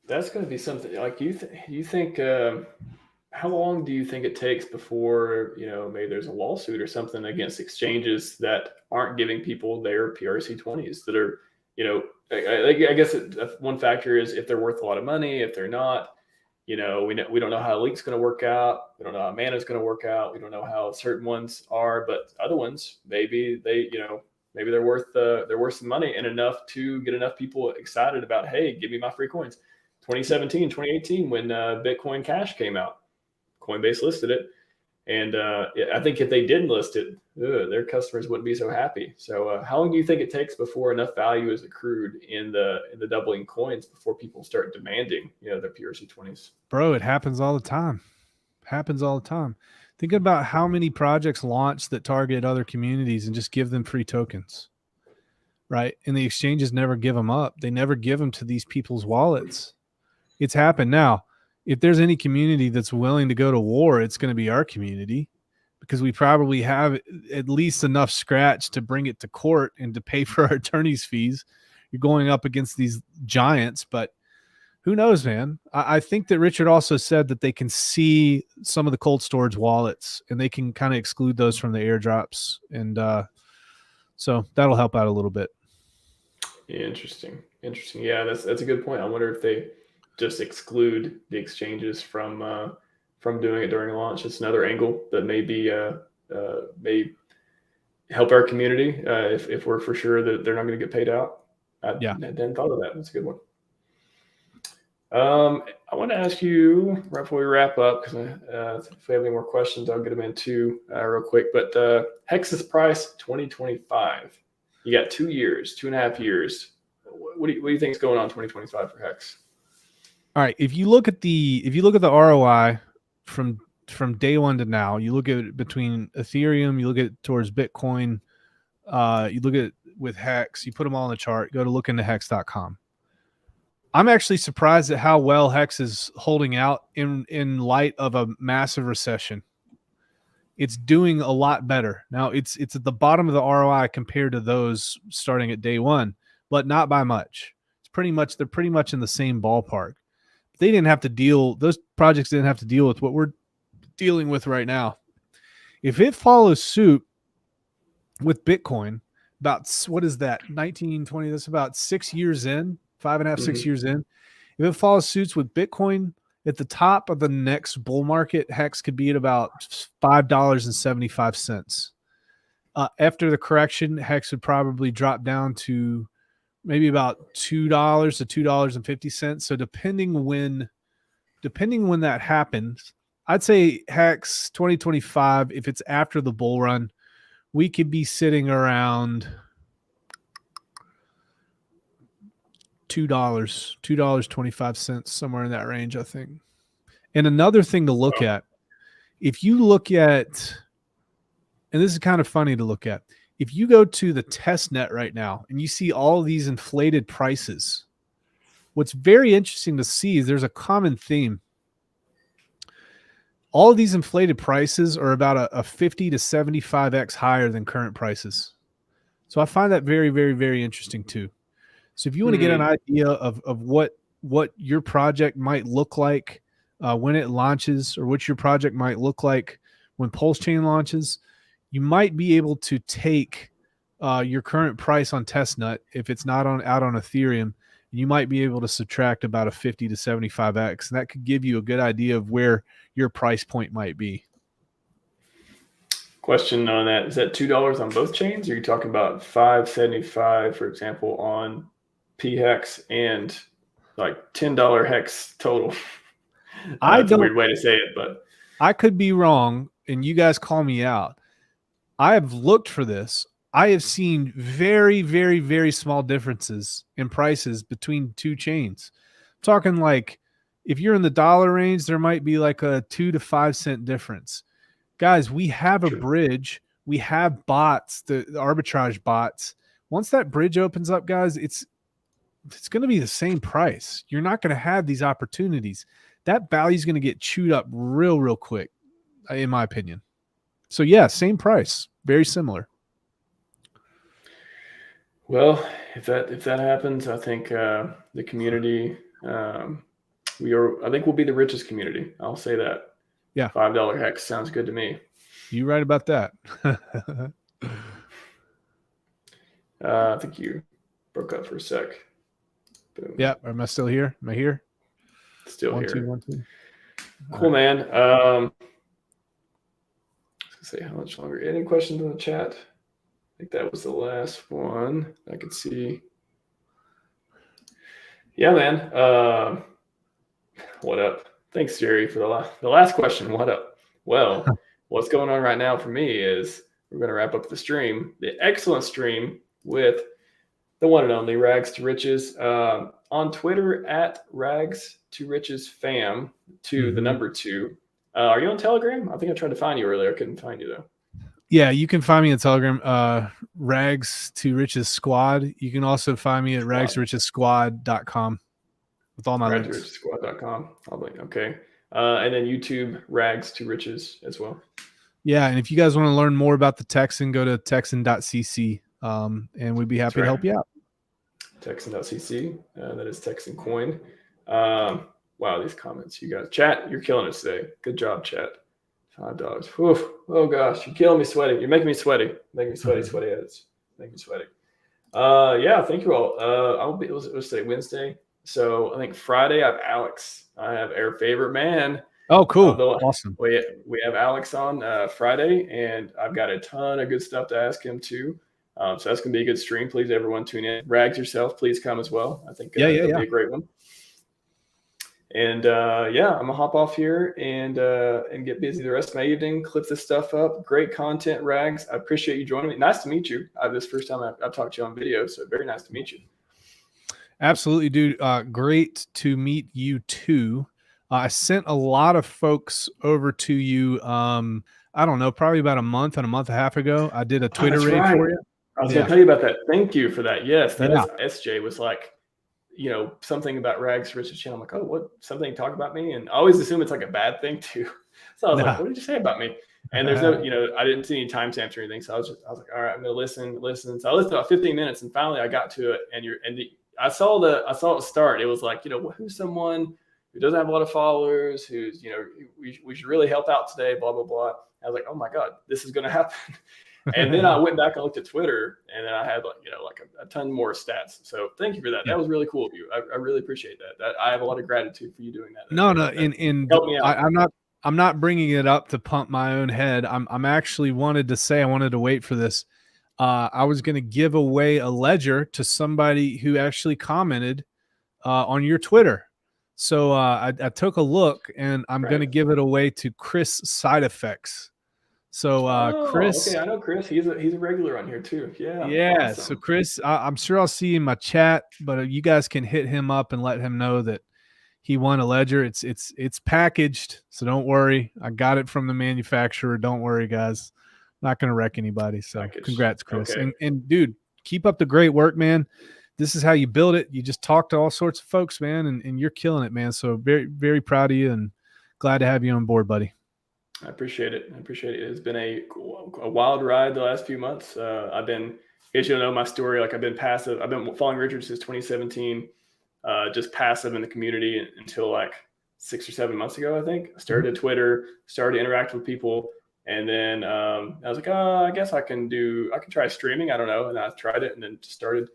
That's going to be something like you think. How long do you think it takes before maybe there's a lawsuit or something against exchanges that aren't giving people their PRC20s that are I guess one factor is if they're worth a lot of money. If they're not, we don't know how Link's going to work out. We don't know how Mana's going to work out. We don't know how certain ones are, but other ones maybe they're worth some money and enough to get enough people excited about, hey, give me my free coins. 2017, 2018, when Bitcoin Cash came out, Coinbase listed it. And I think if they didn't list it, their customers wouldn't be so happy. So how long do you think it takes before enough value is accrued in the doubling coins before people start demanding, their PRC20s? Bro, it happens all the time. Think about how many projects launch that target other communities and just give them free tokens, right? And the exchanges never give them up. They never give them to these people's wallets. It's happened. Now, if there's any community that's willing to go to war, it's going to be our community because we probably have at least enough scratch to bring it to court and to pay for our attorney's fees. You're going up against these giants, but who knows, man? I think that Richard also said that they can see some of the cold storage wallets and they can kind of exclude those from the airdrops. And so that'll help out a little bit. Yeah, interesting. Yeah, that's a good point. I wonder if they just exclude the exchanges from doing it during launch. It's another angle that may help our community if we're for sure that they're not going to get paid out. I hadn't thought of that. That's a good one. I want to ask you right before we wrap up, because if we have any more questions, I'll get them in too real quick. But HEX's price 2025. You got 2 years, 2.5 years. What do you think is going on 2025 for HEX? All right. If you look at the ROI from day one to now, you look at it between Ethereum, you look at it towards Bitcoin, you look at it with HEX, you put them all in the chart, go to look into hex.com. I'm actually surprised at how well HEX is holding out in light of a massive recession. It's doing a lot better. Now it's at the bottom of the ROI compared to those starting at day one, but not by much. They're pretty much in the same ballpark. They didn't have to those projects didn't have to deal with what we're dealing with right now. If it follows suit with Bitcoin, about, what is that, 1920, that's about 6 years in, 5.5, 6 years in. If it follows suits with Bitcoin at the top of the next bull market, HEX could be at about $5.75. After the correction, HEX would probably drop down to maybe about $2 to $2.50. So depending when that happens, I'd say HEX 2025, if it's after the bull run, we could be sitting around $2.25, somewhere in that range, I think. And another thing to look at if you look at, and this is kind of funny to look at, if you go to the test net right now and you see all these inflated prices, what's very interesting to see is there's a common theme. All of these inflated prices are about a 50 to 75x higher than current prices. So I find that very, very, very interesting too. So if you want to get an idea of what your project might look like when it launches, or what your project might look like when PulseChain launches, you might be able to take your current price on testnet, if it's not out on Ethereum, you might be able to subtract about a 50 to 75x, and that could give you a good idea of where your price point might be. Question on that: is that $2 on both chains? Or are you talking about $5.75, for example, on PHEX, and like $10 hex total? That's a weird way to say it, but I could be wrong, and you guys call me out. I have looked for this. I have seen very, very, very small differences in prices between two chains. I'm talking like, if you're in the dollar range, there might be like a 2 to 5 cent difference. Guys, we have a bridge. We have bots, the arbitrage bots. Once that bridge opens up, guys, it's going to be the same price. You're not going to have these opportunities. That value is going to get chewed up real, real quick, in my opinion. So yeah, same price, very similar. Well, if that happens, I think the community, I think we'll be the richest community. I'll say that. Yeah. $5 hex sounds good to me. You right about that. I think you broke up for a sec. Boom. Yeah. Am I still here? Am I here? Still here. 1, 2, 1, 2. Cool, man. I was gonna say, how much longer? Any questions in the chat? I think that was the last one I could see. Yeah, man. What up? Thanks, Jerry, for the last question. What up? Well, what's going on right now for me is we're going to wrap up the stream, the excellent stream, with the one and only Rags2Riches on Twitter at Rags2Riches fam, the number 2. Are you on Telegram? I think I tried to find you earlier. I couldn't find you though. Yeah, you can find me on Telegram, Rags2Riches Squad. You can also find me at Rags2RichesSquad.com with all my links. Rags2RichesSquad.com. Okay. And then YouTube, Rags2Riches as well. Yeah, and if you guys want to learn more about the Texan, go to texan.cc, and we'd be happy to help you out. Texan.cc, that is Texan Coin. Wow, these comments, you guys. Chat, you're killing us today. Good job, chat. $5. Oof. Oh gosh, you're killing me sweaty. You're making me sweaty. Making me sweaty. Sweaty heads. Making me sweaty. Yeah, thank you all. It was today, Wednesday. So I think Friday I have Alex. I have our favorite man. Oh, cool. Awesome. We have Alex on Friday, and I've got a ton of good stuff to ask him too. So that's gonna be a good stream. Please, everyone, tune in. Rags yourself, please come as well. I think that'll be a great one. And I'm gonna hop off here and get busy the rest of my evening. Clip this stuff up. Great content, Rags. I appreciate you joining me. Nice to meet you. This first time I've talked to you on video, so very nice to meet you. Absolutely, dude. Great to meet you too. I sent a lot of folks over to you. I don't know, probably about a month and a half ago. I did a Twitter raid for you. I was gonna tell you about that. Thank you for that. Yes, that is, SJ was like, something about Rags2Riches channel. I'm like, oh, what? Something to talk about me? And I always assume it's like a bad thing too. So I was like, what did you say about me? And there's no, I didn't see any timestamps or anything. So I was like, all right, I'm gonna listen. So I listened about 15 minutes, and finally I got to it. And I saw it start. It was like, who's someone who doesn't have a lot of followers, who's, we should really help out today, blah, blah, blah. I was like, oh my God, this is gonna happen. And then I went back and looked at Twitter, and then I had like a ton more stats. So thank you for that. That was really cool of you. I really appreciate that. I have a lot of gratitude for you doing that. No, help me out. I'm not bringing it up to pump my own head. I'm actually I wanted to wait for this. I was going to give away a ledger to somebody who actually commented on your Twitter. So I took a look, and I'm going to give it away to Chris Side Effects. So Chris, okay, I know Chris. He's a regular on here too. Yeah. Yeah. Awesome. So Chris, I'm sure I'll see you in my chat, but you guys can hit him up and let him know that, he won a ledger. It's packaged, so don't worry. I got it from the manufacturer. Don't worry, guys. Not going to wreck anybody. So congrats, Chris. Okay. And dude, keep up the great work, man. This is how you build it. You just talk to all sorts of folks, man, and you're killing it, man. So very, very proud of you and glad to have you on board, buddy. I appreciate it. It's been a wild ride the last few months. I've been, as you know my story, like I've been passive. I've been following Richard since 2017, just passive in the community until like 6 or 7 months ago, I think. I started Twitter, started to interact with people. And then I was like, I guess I can try streaming. I don't know. And I tried it and then just started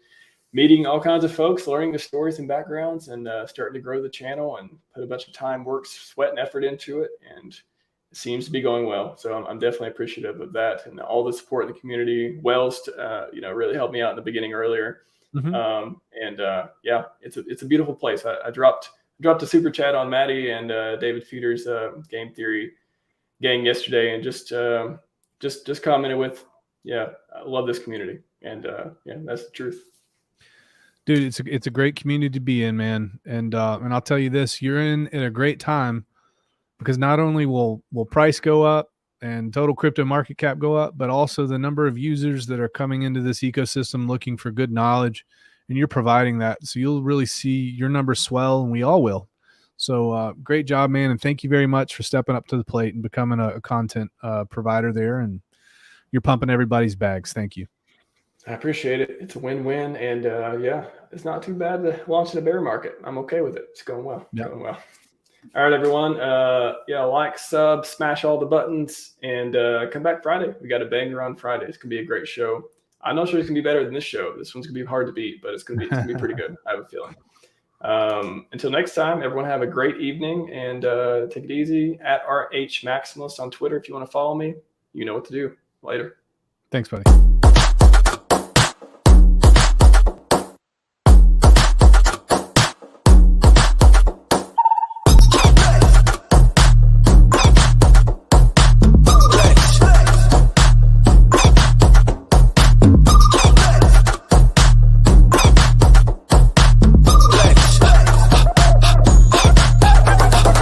meeting all kinds of folks, learning their stories and backgrounds, and starting to grow the channel and put a bunch of time, work, sweat, and effort into it. And it seems to be going well. So I'm definitely appreciative of that and all the support in the community. Wells, really helped me out in the beginning earlier. Yeah, it's a beautiful place. I dropped a super chat on Maddie and David Feeder's game theory gang yesterday, and just commented with, I love this community, and that's the truth. Dude, it's a great community to be in, man. And I'll tell you this, you're in at a great time, because not only will price go up and total crypto market cap go up, but also the number of users that are coming into this ecosystem looking for good knowledge, and you're providing that. So you'll really see your numbers swell, and we all will. So great job, man. And thank you very much for stepping up to the plate and becoming a content provider there. And you're pumping everybody's bags. Thank you. I appreciate it. It's a win-win. And it's not too bad to launch in a bear market. I'm okay with it. It's going well. Yep. Going well. All right, everyone. Like, sub, smash all the buttons, and come back Friday. We got a banger on Friday. It's going to be a great show. I'm not sure it's going to be better than this show. This one's going to be hard to beat, but it's going to be pretty good. I have a feeling. Until next time, everyone have a great evening, and take it easy. At RHMaximalist on Twitter if you want to follow me. You know what to do. Later. Thanks, buddy.